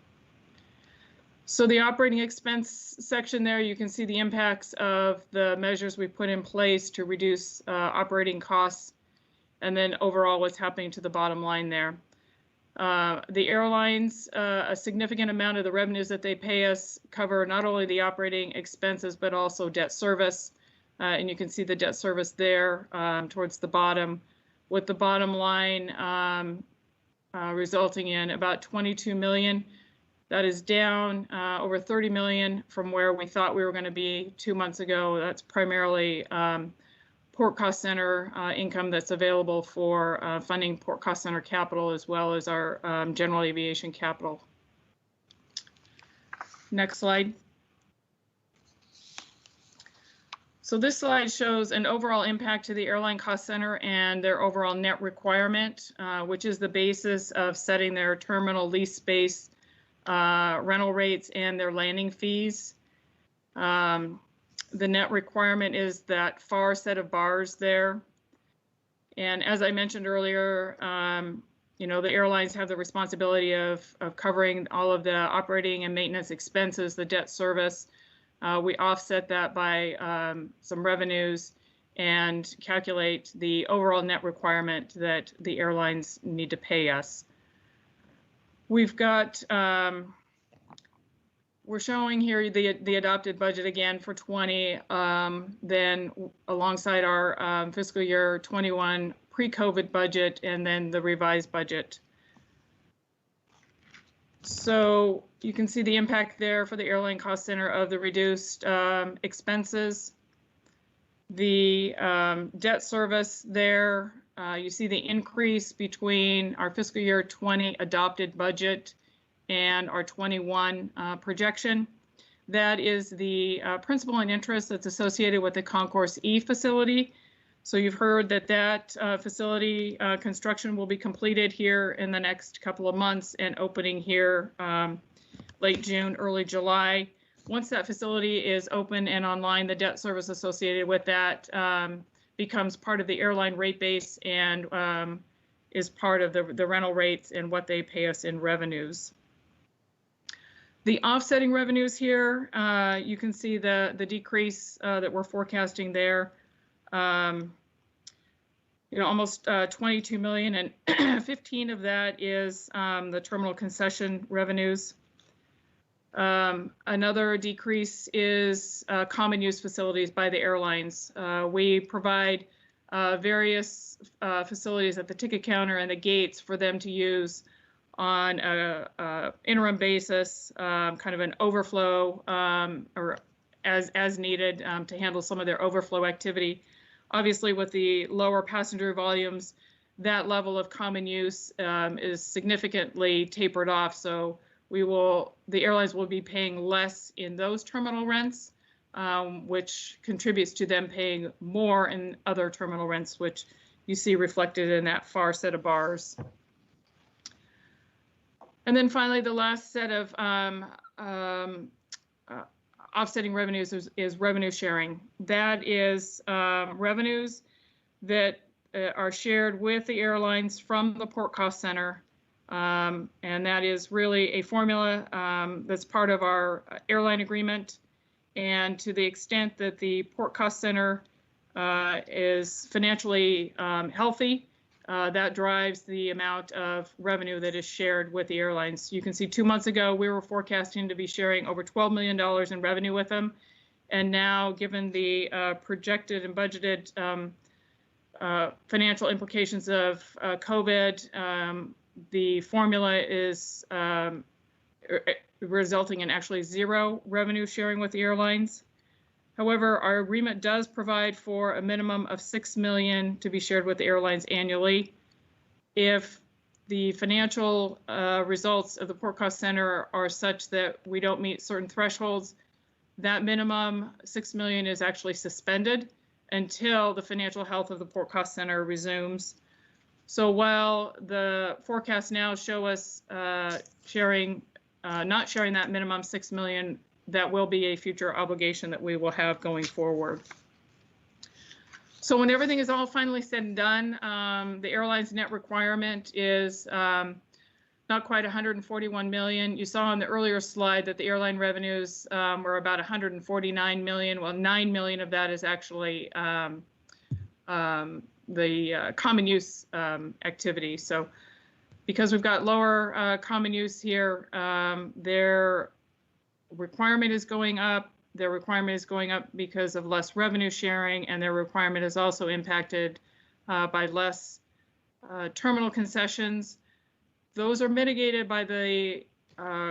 So the operating expense section there, you can see the impacts of the measures we put in place to reduce operating costs, and then overall what's happening to the bottom line there. The airlines, a significant amount of the revenues that they pay us cover not only the operating expenses, but also debt service. And you can see the debt service there towards the bottom, with the bottom line resulting in about 22 million. That is down over 30 million from where we thought we were going to be 2 months ago. That's primarily Port Cost Center income that's available for funding Port Cost Center capital, as well as our general aviation capital. Next slide. So this slide shows an overall impact to the Airline Cost Center and their overall net requirement, which is the basis of setting their terminal lease space rental rates and their landing fees. The net requirement is that far set of bars there. And as I mentioned earlier, you know, the airlines have the responsibility of covering all of the operating and maintenance expenses, the debt service. We offset that by some revenues and calculate the overall net requirement that the airlines need to pay us. We've got we're showing here the adopted budget again for 20, then alongside our fiscal year 21 pre-COVID budget, and then the revised budget. So you can see the impact there for the Airline Cost Center of the reduced expenses. The debt service there, you see the increase between our fiscal year 20 adopted budget and our 21 projection. That is the principal and interest that's associated with the Concourse E facility. So you've heard that that facility construction will be completed here in the next couple of months and opening here late June, early July. Once that facility is open and online, the debt service associated with that becomes part of the airline rate base and is part of the rental rates and what they pay us in revenues. The offsetting revenues here, you can see the decrease that we're forecasting there. almost 22 million, and 15 of that is the terminal concession revenues. Another decrease is common use facilities by the airlines. We provide various facilities at the ticket counter and the gates for them to use on a interim basis, kind of an overflow or as needed to handle some of their overflow activity. Obviously, with the lower passenger volumes, that level of common use is significantly tapered off. So the airlines will be paying less in those terminal rents, which contributes to them paying more in other terminal rents, which you see reflected in that far set of bars. And then finally, the last set of offsetting revenues is revenue sharing. That is revenues that are shared with the airlines from the Port Cost Center. And that is really a formula that's part of our airline agreement. And to the extent that the Port Cost Center is financially healthy, that drives the amount of revenue that is shared with the airlines. You can see 2 months ago, we were forecasting to be sharing over $12 million in revenue with them. And now, given the projected and budgeted financial implications of COVID, the formula is resulting in actually zero revenue sharing with the airlines. However, our agreement does provide for a minimum of $6 million to be shared with the airlines annually. If the financial results of the Port Cost Center are such that we don't meet certain thresholds, that minimum $6 million is actually suspended until the financial health of the Port Cost Center resumes. So while the forecasts now show us not sharing that minimum $6 million, that will be a future obligation that we will have going forward. So when everything is all finally said and done, the airline's net requirement is not quite 141 million. You saw on the earlier slide that the airline revenues were about 149 million. Well, 9 million of that is actually the common use activity. So because we've got lower common use here, their requirement is going up. Their requirement is going up because of less revenue sharing, and their requirement is also impacted by less terminal concessions. Those are mitigated by the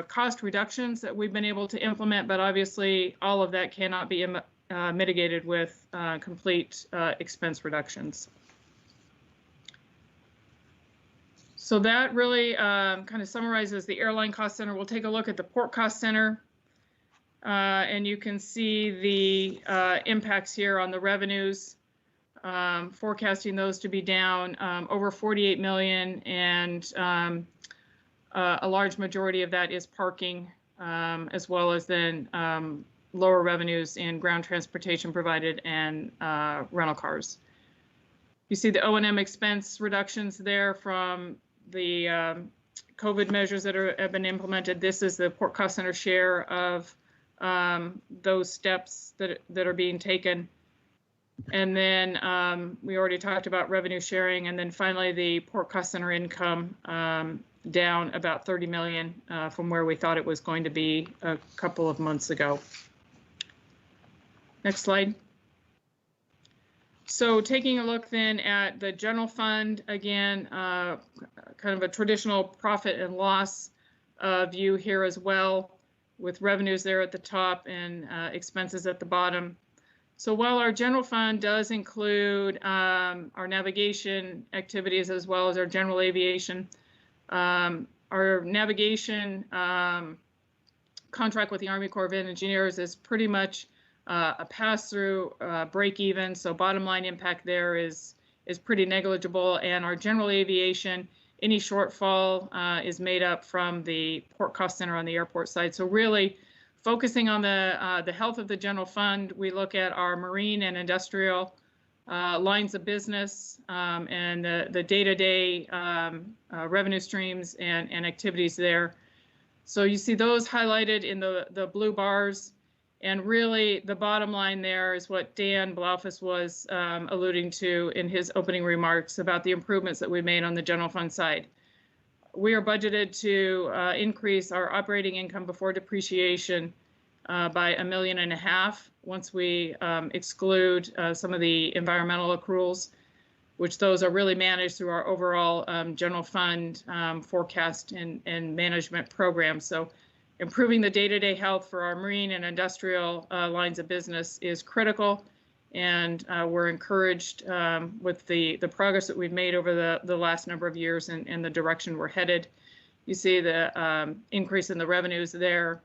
cost reductions that we've been able to implement, but obviously all of that cannot be mitigated with complete expense reductions. So that really kind of summarizes the airline cost center. We'll take a look at the Port Cost Center. And you can see the impacts here on the revenues, forecasting those to be down over 48 million, and a large majority of that is parking, as well as then lower revenues in ground transportation provided and rental cars. You see the O&M expense reductions there from the COVID measures that have been implemented. This is the Port Cost Center share of those steps that are being taken. And then we already talked about revenue sharing. And then finally, the Port Cost Center income down about 30 million from where we thought it was going to be a couple of months ago. Next slide. So taking a look then at the general fund, again, kind of a traditional profit and loss view here as well, with revenues there at the top and expenses at the bottom. So while our general fund does include our navigation activities as well as our general aviation, our navigation contract with the Army Corps of Engineers is pretty much a pass-through break even. So bottom line impact there is pretty negligible. And our general aviation, any shortfall is made up from the Port Cost Center on the airport side. So really focusing on the health of the general fund, we look at our marine and industrial lines of business and the day-to-day revenue streams and activities there. So you see those highlighted in the blue bars. And really, the bottom line there is what Dan Blaufus was alluding to in his opening remarks about the improvements that we made on the general fund side. We are budgeted to increase our operating income before depreciation by $1.5 million once we exclude some of the environmental accruals, which those are really managed through our overall general fund forecast and management program. So improving the day-to-day health for our marine and industrial lines of business is critical, and we're encouraged with the progress that we've made over the last number of years and the direction we're headed. You see the increase in the revenues there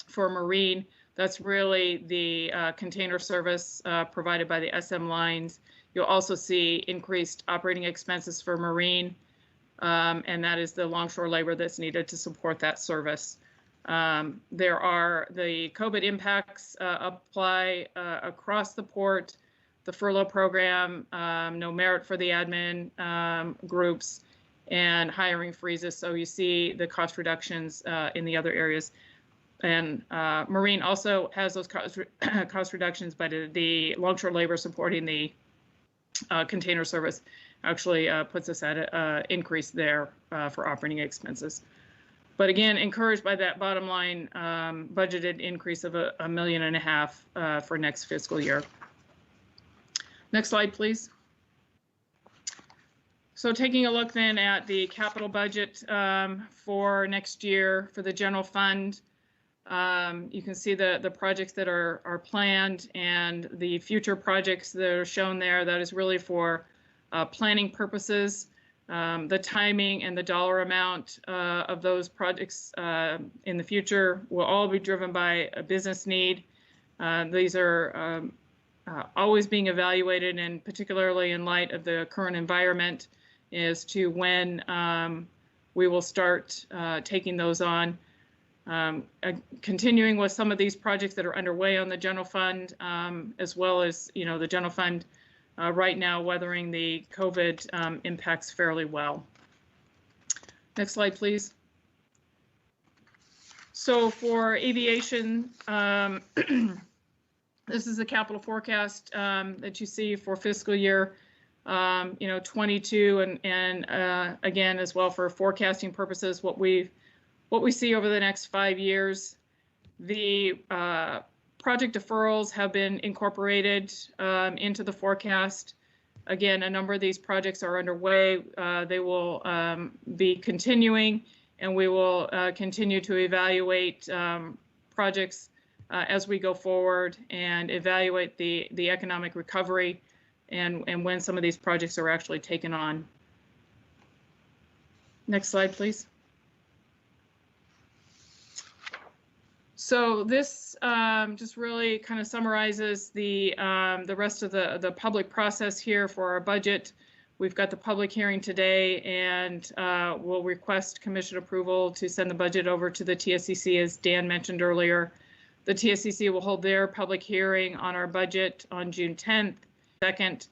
for marine. That's really the container service provided by the SM lines. You'll also see increased operating expenses for marine, and that is the longshore labor that's needed to support that service. There are the COVID impacts apply across the port, the furlough program, no merit for the admin groups, and hiring freezes. So you see the cost reductions in the other areas. And marine also has those cost reductions, but the longshore labor supporting the container service actually puts us at an increase there for operating expenses. But again, encouraged by that bottom line budgeted increase of $1.5 million for next fiscal year. Next slide, please. So taking a look then at the capital budget for next year for the general fund, you can see the projects that are planned and the future projects that are shown there. That is really for planning purposes. The timing and the dollar amount of those projects in the future will all be driven by a business need. These are always being evaluated, and particularly in light of the current environment, as to when we will start taking those on. Continuing with some of these projects that are underway on the general fund, as well as the general fund right now weathering the COVID impacts fairly well. Next slide, please. So for aviation, this is the capital forecast that you see for fiscal year 22, and again as well for forecasting purposes, what we see over the next 5 years. The project deferrals have been incorporated into the forecast. Again, a number of these projects are underway. They will be continuing, and we will continue to evaluate projects as we go forward and evaluate the economic recovery and when some of these projects are actually taken on. Next slide, please. So this just really kind of summarizes the rest of the public process here for our budget. We've got the public hearing today, and we'll request commission approval to send the budget over to the TSCC, as Dan mentioned earlier. The TSCC will hold their public hearing on our budget on June 10th. 2nd,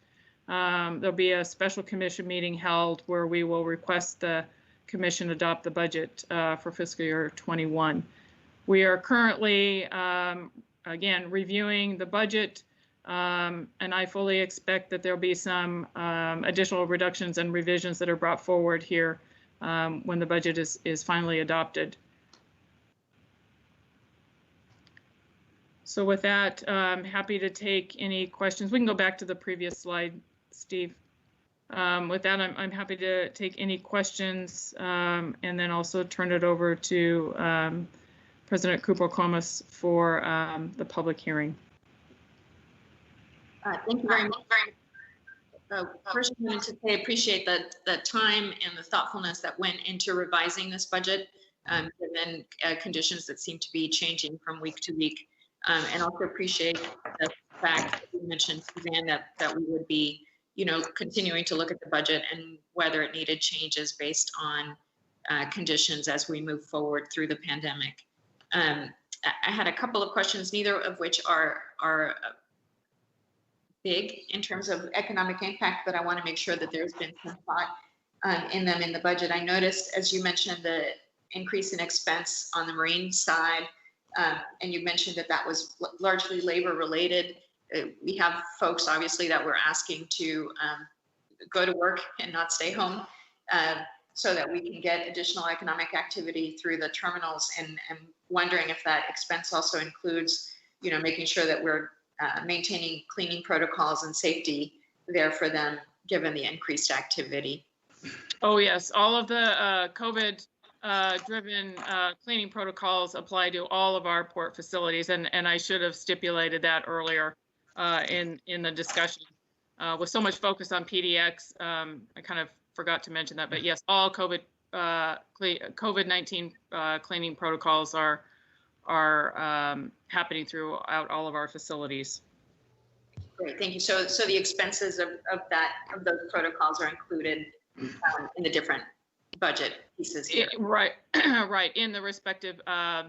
there'll be a special commission meeting held where we will request the commission adopt the budget for fiscal year 21. We are currently, again, reviewing the budget, and I fully expect that there'll be some additional reductions and revisions that are brought forward here when the budget is finally adopted. So with that, I'm happy to take any questions. We can go back to the previous slide, Steve. With that, I'm happy to take any questions and then also turn it over to President Cooper-Comas for the public hearing. Thank you very much. First, I wanted to say I appreciate the time and the thoughtfulness that went into revising this budget, given conditions that seem to be changing from week to week. And also appreciate the fact that you mentioned, Suzanne, that we would be, continuing to look at the budget and whether it needed changes based on conditions as we move forward through the pandemic. I had a couple of questions, neither of which are big in terms of economic impact, but I want to make sure that there's been some thought in them in the budget. I noticed, as you mentioned, the increase in expense on the marine side. And you mentioned that that was largely labor related. We have folks obviously that we're asking to go to work and not stay home, so that we can get additional economic activity through the terminals, and wondering if that expense also includes, making sure that we're maintaining cleaning protocols and safety there for them, given the increased activity. Oh, yes. All of the COVID driven cleaning protocols apply to all of our port facilities. And I should have stipulated that earlier in the discussion. With so much focus on PDX, I kind of forgot to mention that. But yes, all COVID-19 cleaning protocols are happening throughout all of our facilities. Great, thank you. So the expenses of those protocols are included in the different budget pieces here. Right, right. In the respective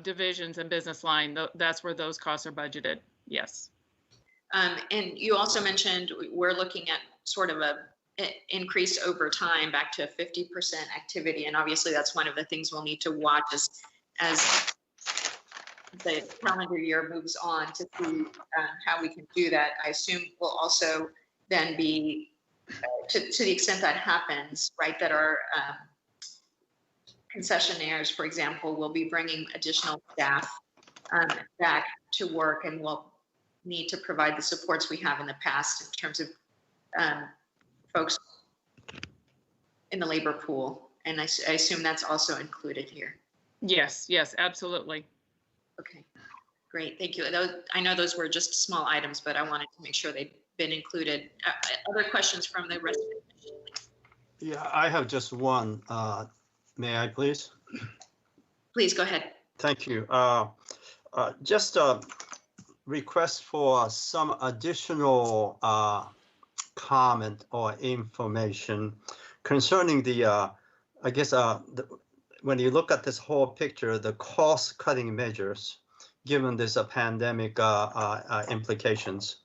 divisions and business line, that's where those costs are budgeted. Yes. And you also mentioned we're looking at sort of a increase over time back to 50% activity, and obviously that's one of the things we'll need to watch as the calendar year moves on to see how we can do that. I assume we'll also then be, to the extent that happens, right, that our concessionaires, for example, will be bringing additional staff back to work, and we'll need to provide the supports we have in the past in terms of folks in the labor pool. And I assume that's also included here. Yes, yes, absolutely. Okay, great, thank you. I know those were just small items, but I wanted to make sure they'd been included. Other questions from the rest of the commission? Yeah, I have just one. May I please? Please go ahead. Thank you. Just a request for some additional comment or information concerning the, I guess, when you look at this whole picture, the cost-cutting measures, given this pandemic implications.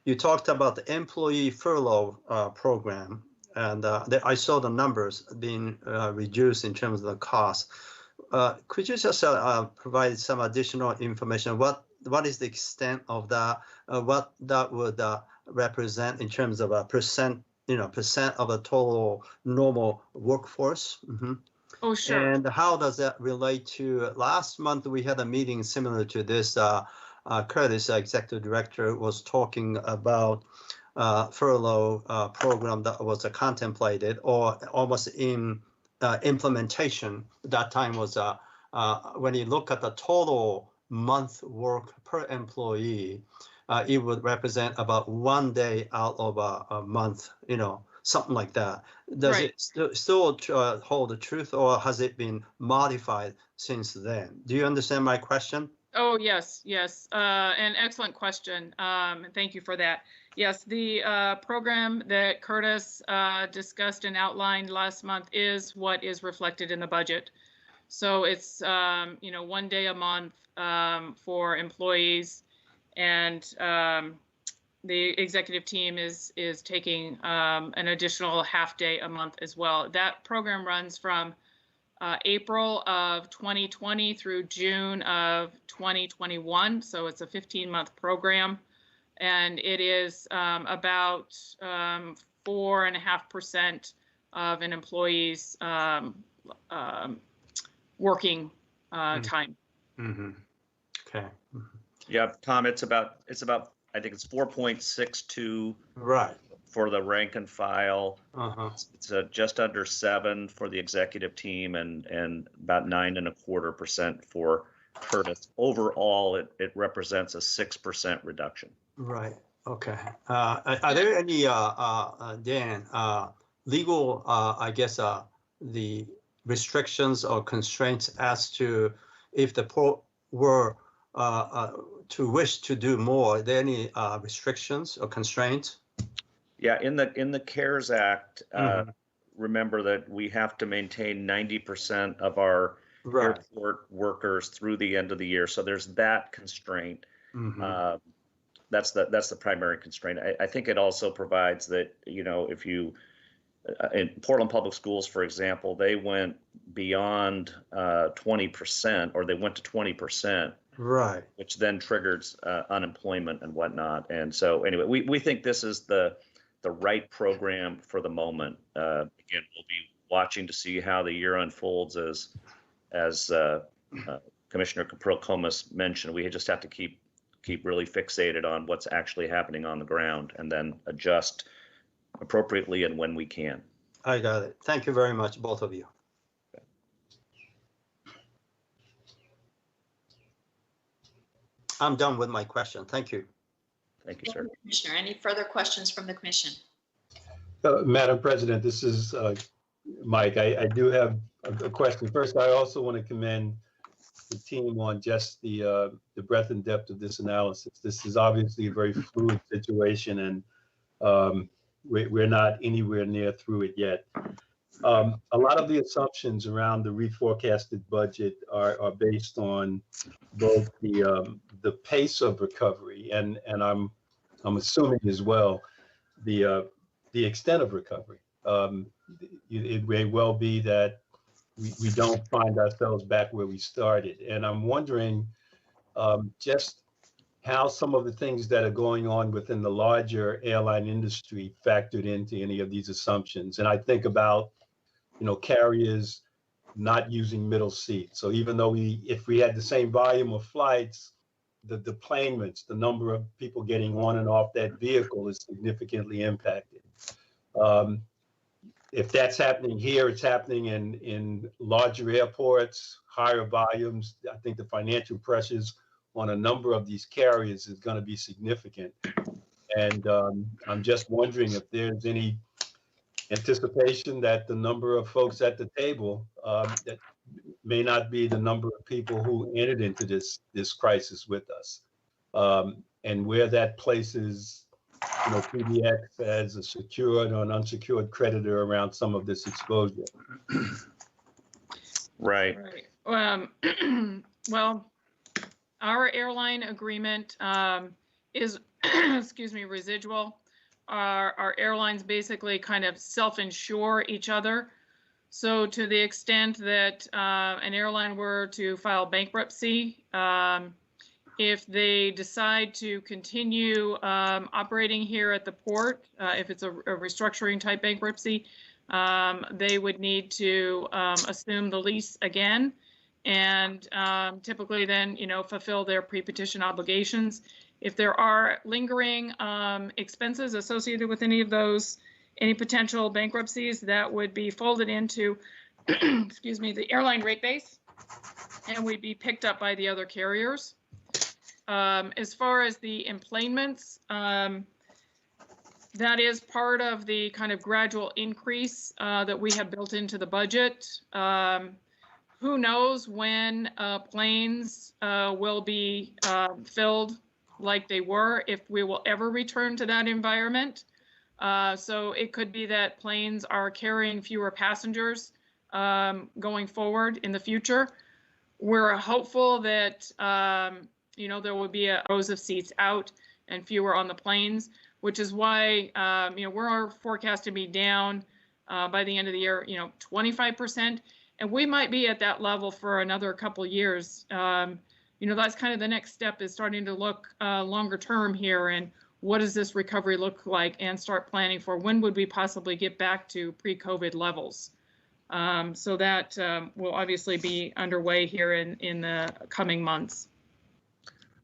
You talked about the employee furlough program, and I saw the numbers being reduced in terms of the cost. Could you just provide some additional information? What is the extent of that? What that would represent in terms of a percent of the total normal workforce? Mm-hmm. Oh, sure. And how does that relate to last month? We had a meeting similar to this. Curtis, executive director, was talking about furlough program that was contemplated or almost in implementation. That time was when you look at the total month work per employee, it would represent about 1 day out of a month, something like that. Does it still hold the truth, or has it been modified since then? Do you understand my question? Oh, yes, yes. An excellent question. Thank you for that. Yes, the program that Curtis discussed and outlined last month is what is reflected in the budget. So it's, 1 day a month for employees, and the executive team is taking an additional half day a month as well. That program runs from April of 2020 through June of 2021. So it's a 15-month program, and it is about 4.5% of an employee's working time. Mm-hmm. Okay. Yeah, Tom, it's about I think it's 4.62 right for the rank and file. Uh-huh. It's just under 7 for the executive team, and about 9.25% for Curtis. Overall, it represents a 6% reduction. Right. Okay. Are there any Dan legal I guess the restrictions or constraints as to if the port were to wish to do more? Are there any restrictions or constraints? Yeah, in the CARES Act, remember that we have to maintain 90% of our airport workers through the end of the year. So there's that constraint. Mm-hmm. That's the primary constraint. I think it also provides that, if you in Portland Public Schools, for example, they went beyond 20%, or they went to 20%. Right. Which then triggered unemployment and whatnot. And so anyway, we think this is the right program for the moment. Again, we'll be watching to see how the year unfolds as Commissioner Caprile-Comas mentioned. We just have to keep really fixated on what's actually happening on the ground and then adjust appropriately and when we can. I got it. Thank you very much, both of you. I'm done with my question. Thank you. Thank you, sir. Commissioner, any further questions from the commission? Madam President, this is Mike. I do have a question. First, I also want to commend the team on just the breadth and depth of this analysis. This is obviously a very fluid situation, and we're not anywhere near through it yet. A lot of the assumptions around the reforecasted budget are based on both the pace of recovery and I'm assuming as well the extent of recovery. It may well be that we don't find ourselves back where we started, and I'm wondering just how some of the things that are going on within the larger airline industry factored into any of these assumptions. And I think about carriers not using middle seats. So even though if we had the same volume of flights, the deplanements, the number of people getting on and off that vehicle is significantly impacted. If that's happening here, it's happening in larger airports, higher volumes. I think the financial pressures on a number of these carriers is going to be significant. And I'm just wondering if there's any anticipation that the number of folks at the table that may not be the number of people who entered into this crisis with us, and where that places PDX as a secured or an unsecured creditor around some of this exposure. Right. Well, our airline agreement is, excuse me, residual. Our airlines basically kind of self-insure each other. So to the extent that an airline were to file bankruptcy, if they decide to continue operating here at the port, if it's a restructuring type bankruptcy, they would need to assume the lease again, and typically then, fulfill their pre-petition obligations. If there are lingering expenses associated with any potential bankruptcies, that would be folded into, excuse me, the airline rate base, and would be picked up by the other carriers. As far as the emplanements, that is part of the kind of gradual increase that we have built into the budget. Who knows when planes will be filled like they were, if we will ever return to that environment. So it could be that planes are carrying fewer passengers going forward in the future. We're hopeful that there will be rows of seats out and fewer on the planes, which is why we're forecast to be down by the end of the year, 25%, and we might be at that level for another couple years. That's kind of the next step, is starting to look longer term here, and what does this recovery look like, and start planning for when would we possibly get back to pre-COVID levels. So that will obviously be underway here in the coming months.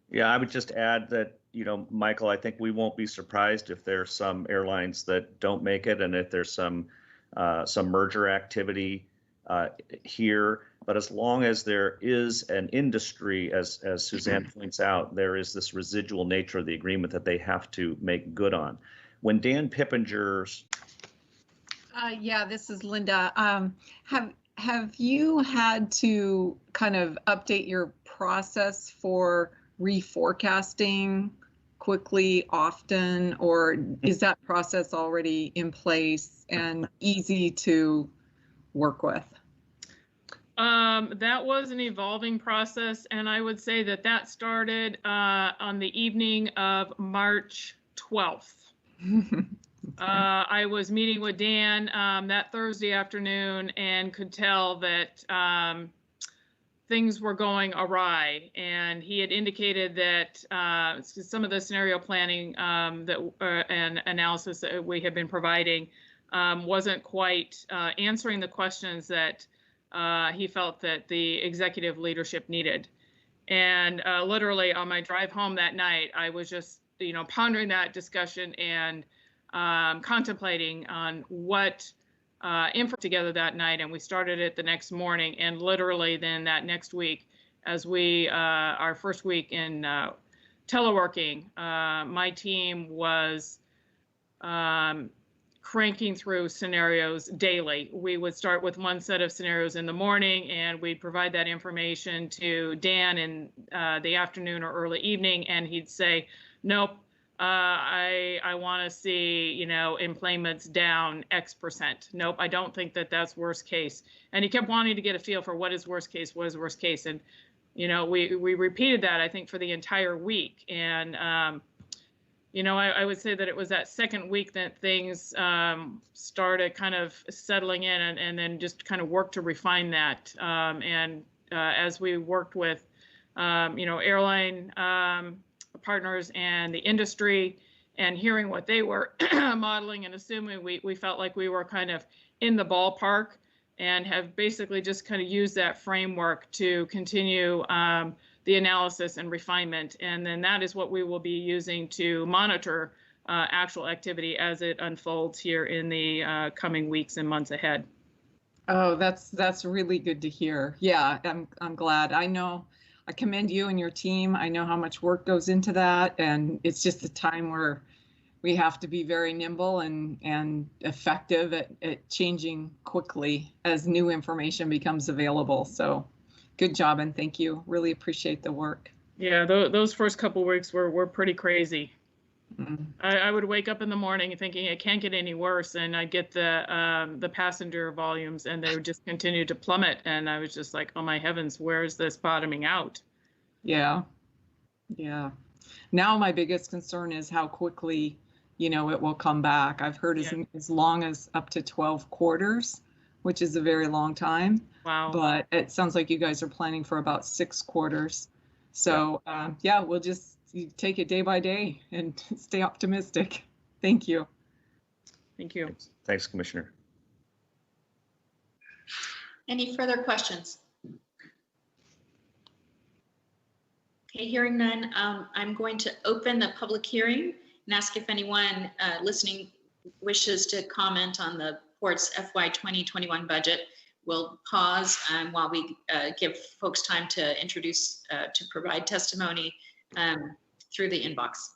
Yeah, I would just add that, Michael, I think we won't be surprised if there's some airlines that don't make it, and if there's some merger activity here. But as long as there is an industry, as Suzanne points out, there is this residual nature of the agreement that they have to make good on. When Dan Pippinger's... Yeah, this is Linda. Have you had to kind of update your process for reforecasting quickly, often, or is that process already in place and easy to work with? That was an evolving process, and I would say that started on the evening of March 12th. I was meeting with Dan that Thursday afternoon and could tell that things were going awry. And he had indicated that some of the scenario planning and analysis that we had been providing wasn't quite answering the questions that he felt that the executive leadership needed. And literally on my drive home that night, I was just, pondering that discussion and contemplating on what info together that night. And we started it the next morning, and literally then that next week, as our first week in teleworking, my team was cranking through scenarios daily. We would start with one set of scenarios in the morning, and we'd provide that information to Dan in the afternoon or early evening, and he'd say, nope, I want to see, employment's down X%. Nope, I don't think that that's worst case. And he kept wanting to get a feel for what is worst case, what is worst case. And, we repeated that, I think, for the entire week. And, I would say that it was that second week that things started kind of settling in, and then just kind of worked to refine that. As we worked with, airline partners and the industry, and hearing what they were modeling and assuming, we felt like we were kind of in the ballpark, and have basically just kind of used that framework to continue the analysis and refinement. And then that is what we will be using to monitor actual activity as it unfolds here in the coming weeks and months ahead. Oh, that's really good to hear. Yeah, I'm glad. I commend you and your team. I know how much work goes into that, and it's just a time where we have to be very nimble and effective at changing quickly as new information becomes available. So good job, and thank you. Really appreciate the work. Yeah, those first couple weeks were pretty crazy. Mm-hmm. I would wake up in the morning thinking it can't get any worse, and I get the passenger volumes, and they would just continue to plummet, and I was just like, oh my heavens, where is this bottoming out? Yeah. Now my biggest concern is how quickly, it will come back. I've heard as long as up to 12 quarters, which is a very long time. Wow. But it sounds like you guys are planning for about 6 quarters. So we'll just take it day by day and stay optimistic. Thank you. Thank you. Thanks, Commissioner. Any further questions? Okay, hearing none, I'm going to open the public hearing and ask if anyone listening wishes to comment on the Port's FY 2021 budget. We'll pause while we give folks time to introduce, to provide testimony through the inbox.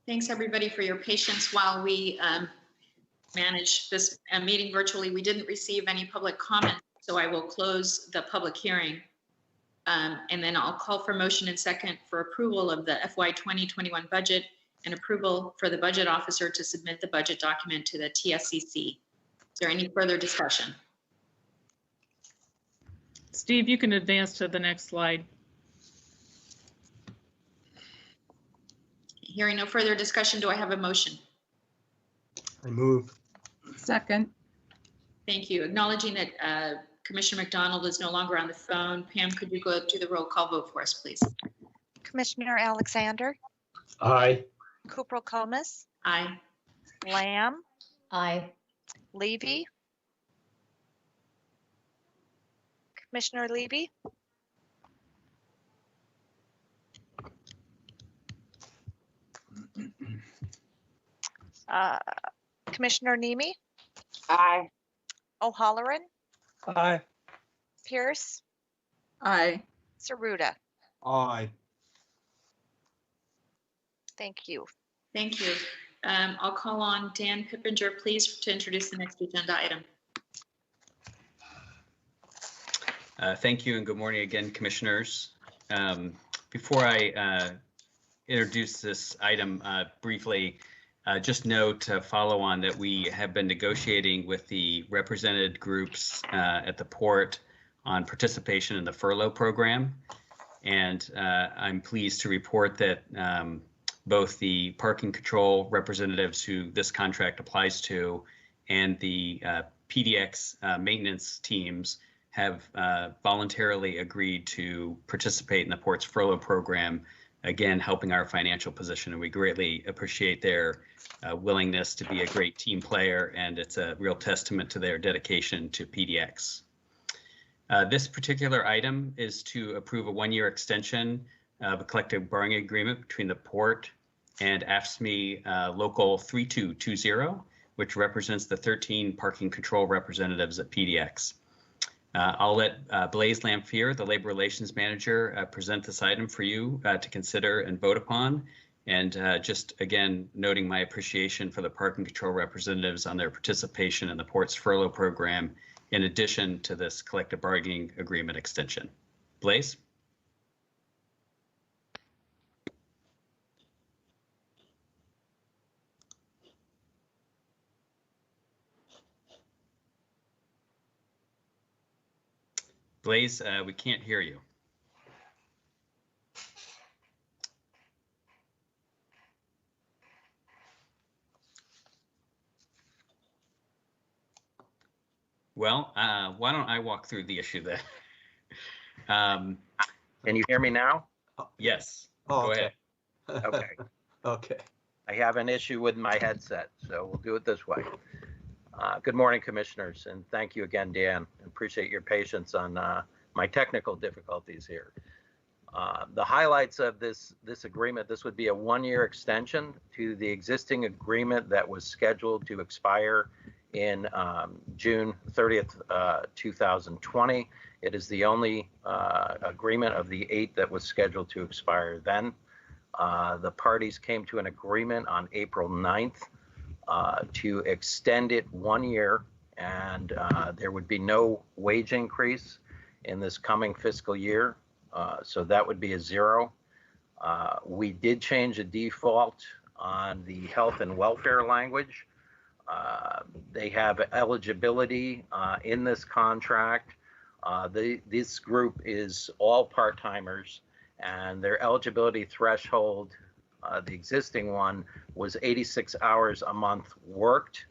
Thanks everybody for your patience while we manage this meeting virtually. We didn't receive any public comment So I will close the public hearing. And then I'll call for motion and second for approval of the FY 2021 budget and approval for the budget officer to submit the budget document to the TSCC. Is there any further discussion? Steve, you can advance to the next slide. Hearing no further discussion, do I have a motion? I move. Second. Thank you. Acknowledging that Commissioner McDonald is no longer on the phone. Pam, could you go to the roll call vote for us, please? Commissioner Alexander, Aye. Cooper Comas, Aye. Lamb, Aye. Levy, Commissioner Levy, Commissioner Nemi, Aye. O'Halloran, Aye. Pierce, Aye. Saruda. Aye. Thank you. Thank you. I'll call on Dan Pippinger, please, to introduce the next agenda item. Thank you and good morning again, commissioners. Before I introduce this item briefly, just note to follow on that we have been negotiating with the represented groups at the port on participation in the furlough program. And I'm pleased to report that both the parking control representatives who this contract applies to and the PDX maintenance teams have voluntarily agreed to participate in the port's furlough program, again, helping our financial position. And we greatly appreciate their willingness to be a great team player, and it's a real testament to their dedication to PDX. This particular item is to approve a one-year extension of a collective bargaining agreement between the port and AFSCME Local 3220, which represents the 13 parking control representatives at PDX. I'll let Blaise Lamphere, the Labor Relations Manager, present this item for you to consider and vote upon. And just again, noting my appreciation for the parking control representatives on their participation in the port's furlough program, in addition to this collective bargaining agreement extension. Blaise? Blaise, we can't hear you. Well, why don't I walk through the issue then? Can you hear me now? Yes. Oh, Go okay. ahead. Okay. Okay. I have an issue with my headset, so we'll do it this way. Good morning, commissioners, and thank you again, Dan. I appreciate your patience on my technical difficulties here. The highlights of this agreement, this would be a one-year extension to the existing agreement that was scheduled to expire in June 30th, 2020. It is the only agreement of the 8 that was scheduled to expire then. The parties came to an agreement on April 9th to extend it 1 year, and there would be no wage increase in this coming fiscal year. So that would be a 0. We did change the default on the health and welfare language. They have eligibility in this contract. This group is all part-timers, and their eligibility threshold, the existing one, was 86 hours a month worked,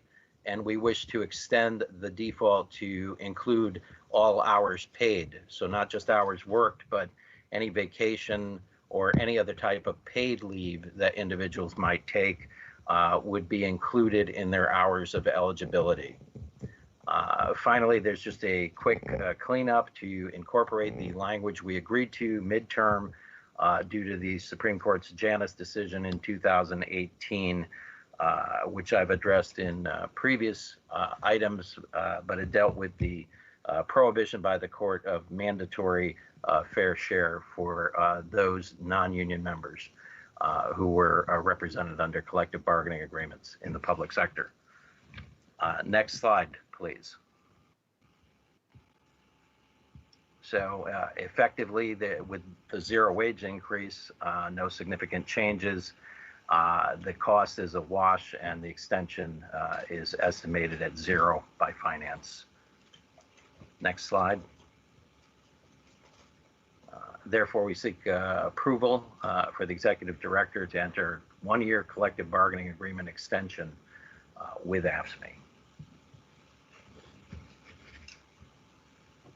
and we wish to extend the default to include all hours paid. So not just hours worked, but any vacation or any other type of paid leave that individuals might take would be included in their hours of eligibility. Finally, there's just a quick cleanup to incorporate the language we agreed to midterm due to the Supreme Court's Janus decision in 2018, which I've addressed in previous items, but it dealt with the prohibition by the court of mandatory fair share for those non-union members who were represented under collective bargaining agreements in the public sector. Next slide, please. So effectively, with the zero wage increase, no significant changes. The cost is a wash, and the extension is estimated at zero by finance. Next slide. Therefore, we seek approval for the executive director to enter one-year collective bargaining agreement extension with AFSCME.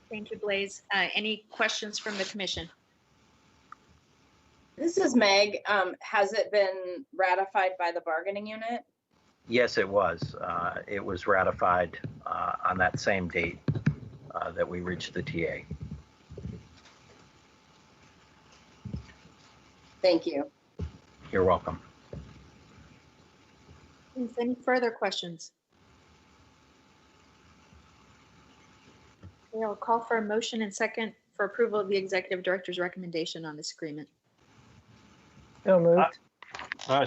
Thank you, Blaise. Any questions from the commission? This is Meg. Has it been ratified by the bargaining unit? Yes, it was. It was ratified on that same date that we reached the TA. Thank you. You're welcome. Any further questions? Okay, I'll call for a motion and second for approval of the executive director's recommendation on this agreement. So moved.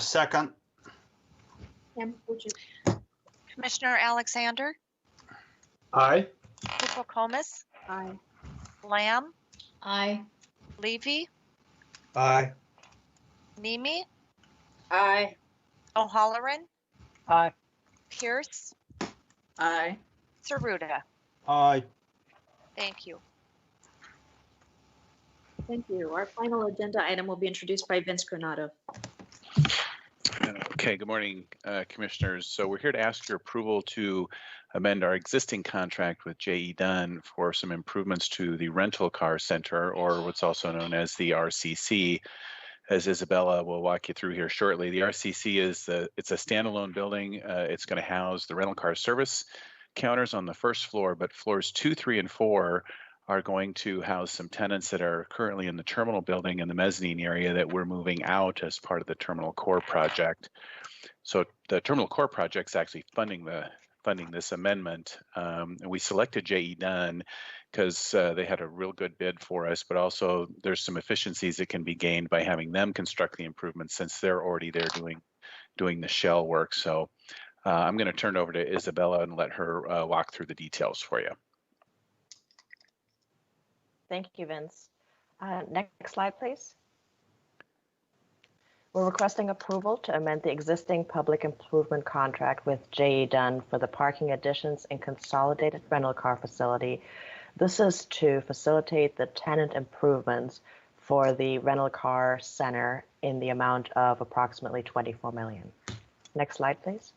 Second. Pam, would you? Commissioner Alexander, Aye. Puckalpakkis, Aye. Lamb, Aye. Levy, Aye. Nemi, Aye. O'Halloran, Aye. Pierce, Aye. Saruda. Aye. Thank you. Thank you. Our final agenda item will be introduced by Vince Granado. Okay, good morning, commissioners. So we're here to ask your approval to amend our existing contract with J.E. Dunn for some improvements to the rental car center, or what's also known as the RCC, as Isabella will walk you through here shortly. The RCC it's a standalone building. It's going to house the rental car service counters on the first floor, but floors 2, 3, and 4 are going to house some tenants that are currently in the terminal building in the mezzanine area that we're moving out as part of the terminal core project. So the terminal core project is actually funding this amendment. And we selected J.E. Dunn because they had a real good bid for us, but also there's some efficiencies that can be gained by having them construct the improvements since they're already there doing the shell work. So I'm going to turn it over to Isabella and let her walk through the details for you. Thank you, Vince. Next slide, please. We're requesting approval to amend the existing public improvement contract with J.E. Dunn for the parking additions and consolidated rental car facility. This is to facilitate the tenant improvements for the rental car center in the amount of approximately $24 million. Next slide, please.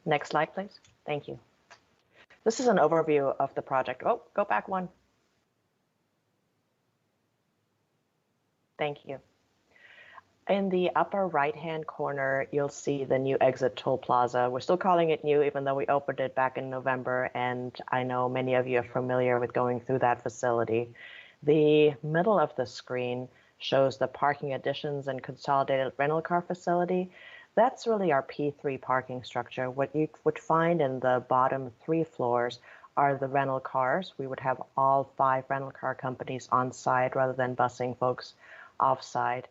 Next slide, please. Thank you. This is an overview of the project. Oh, go back one. Thank you. In the upper right-hand corner, you'll see the new exit toll plaza. We're still calling it new, even though we opened it back in November, and I know many of you are familiar with going through that facility. The middle of the screen shows the parking additions and consolidated rental car facility. That's really our P3 parking structure. What you would find in the bottom 3 floors are the rental cars. We would have all 5 rental car companies on site rather than busing folks off site.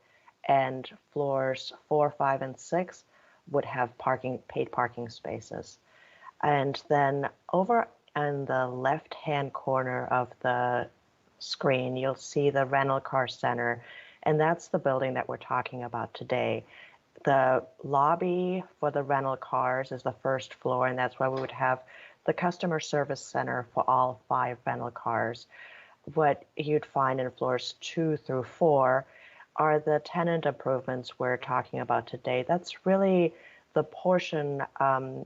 And floors 4, 5, and 6 would have paid parking spaces. And then over in the left-hand corner of the screen, you'll see the rental car center, and that's the building that we're talking about today. The lobby for the rental cars is the first floor, and that's where we would have the customer service center for all 5 rental cars. What you'd find in floors 2 through 4 are the tenant improvements we're talking about today. That's really the portion,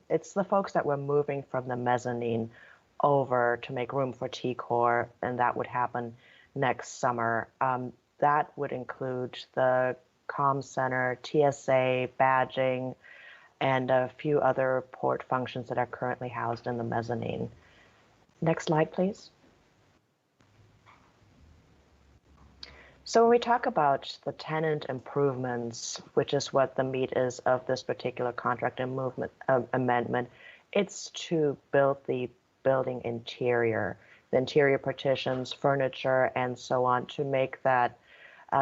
it's the folks that we're moving from the mezzanine over to make room for T-Core, and that would happen next summer. That would include the comm center, TSA, badging, and a few other port functions that are currently housed in the mezzanine. Next slide, please. So when we talk about the tenant improvements, which is what the meat is of this particular contract amendment, it's to build the building interior, the interior partitions, furniture, and so on, to make that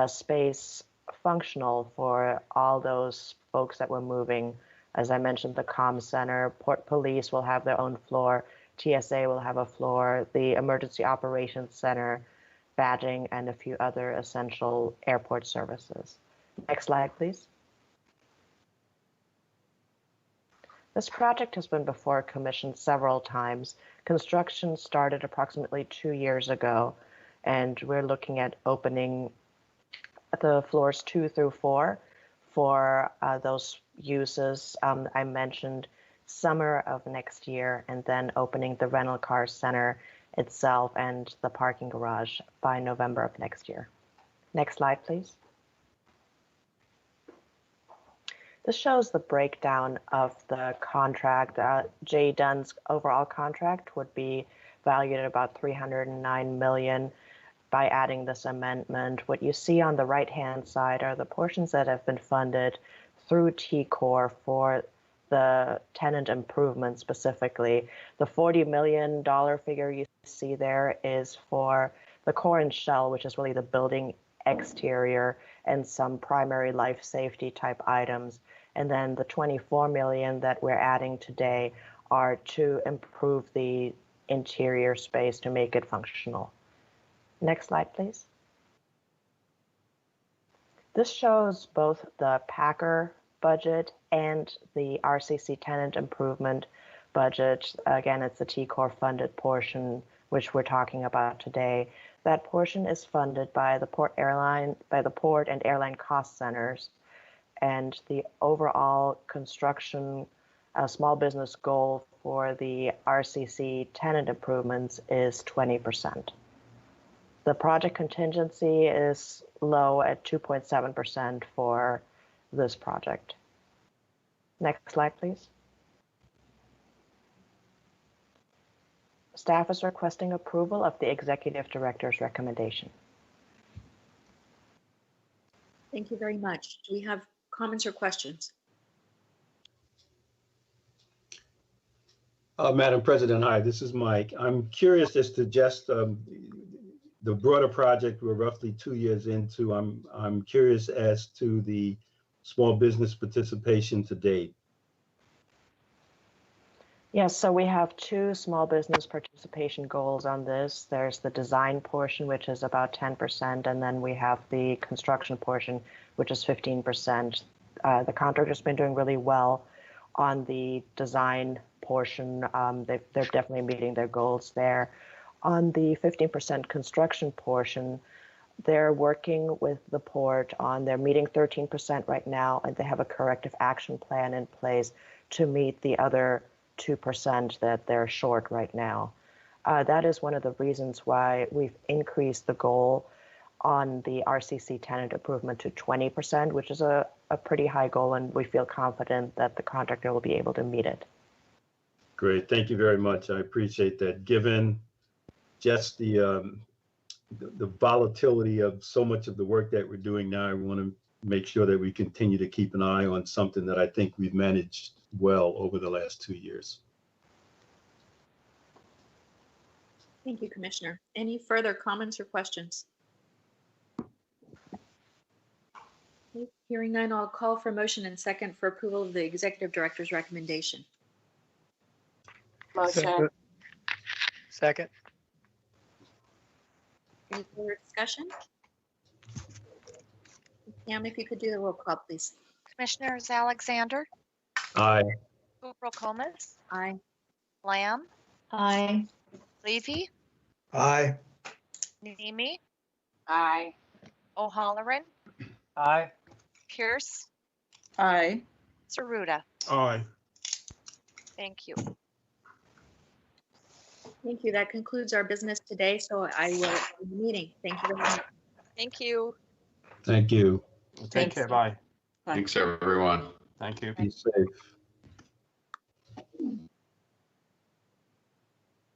space functional for all those folks that we're moving. As I mentioned, the comm center, Port Police will have their own floor, TSA will have a floor, the Emergency Operations Center, badging, and a few other essential airport services. Next slide, please. This project has been before Commission several times. Construction started approximately 2 years ago, and we're looking at opening the floors 2 through 4 for those uses I mentioned summer of next year, and then opening the rental car center itself and the parking garage by November of next year. Next slide, please. This shows the breakdown of the contract. J. Dunn's overall contract would be valued at about $309 million by adding this amendment. What you see on the right-hand side are the portions that have been funded through TCOR for the tenant improvement specifically. The $40 million figure you see there is for the core and shell, which is really the building exterior and some primary life safety type items. And then the $24 million that we're adding today are to improve the interior space to make it functional. Next slide, please. This shows both the Packer budget and the RCC tenant improvement budget. Again, it's the TCOR funded portion, which we're talking about today. That portion is funded by the port and airline cost centers, and the overall construction small business goal for the RCC tenant improvements is 20%. The project contingency is low at 2.7% for this project. Next slide, please. Staff is requesting approval of the Executive Director's recommendation. Thank you very much. Do we have comments or questions? Madam President, hi, this is Mike. I'm curious as to just the broader project we're roughly 2 years into. I'm curious as to the small business participation to date. Yes, so we have 2 small business participation goals on this. There's the design portion, which is about 10%, and then we have the construction portion, which is 15%. The contractor's been doing really well on the design portion. They're definitely meeting their goals there. On the 15% construction portion, they're working with the port on, they're meeting 13% right now, and they have a corrective action plan in place to meet the other 2% that they're short right now. That is one of the reasons why we've increased the goal on the RCC tenant improvement to 20%, which is a pretty high goal, and we feel confident that the contractor will be able to meet it. Great, thank you very much. I appreciate that. Given just the volatility of so much of the work that we're doing now, I want to make sure that we continue to keep an eye on something that I think we've managed well over the last 2 years. Thank you, Commissioner. Any further comments or questions? Okay, hearing none, I'll call for motion and second for approval of the Executive Director's recommendation. Motion. Second. Any further discussion? Pam, if you could do the roll call, please. Commissioners Alexander, Aye. Kukrow Comas, Aye. Lamb, Aye. Levy, Aye. Nemi, Aye. O'Halloran, Aye. Pierce, Aye. Saruda. Aye. Thank you. Thank you. That concludes our business today, so I will end the meeting. Thank you very much. Thank you. Thank you. Take care, bye. Thanks, everyone. Thank you. Be safe.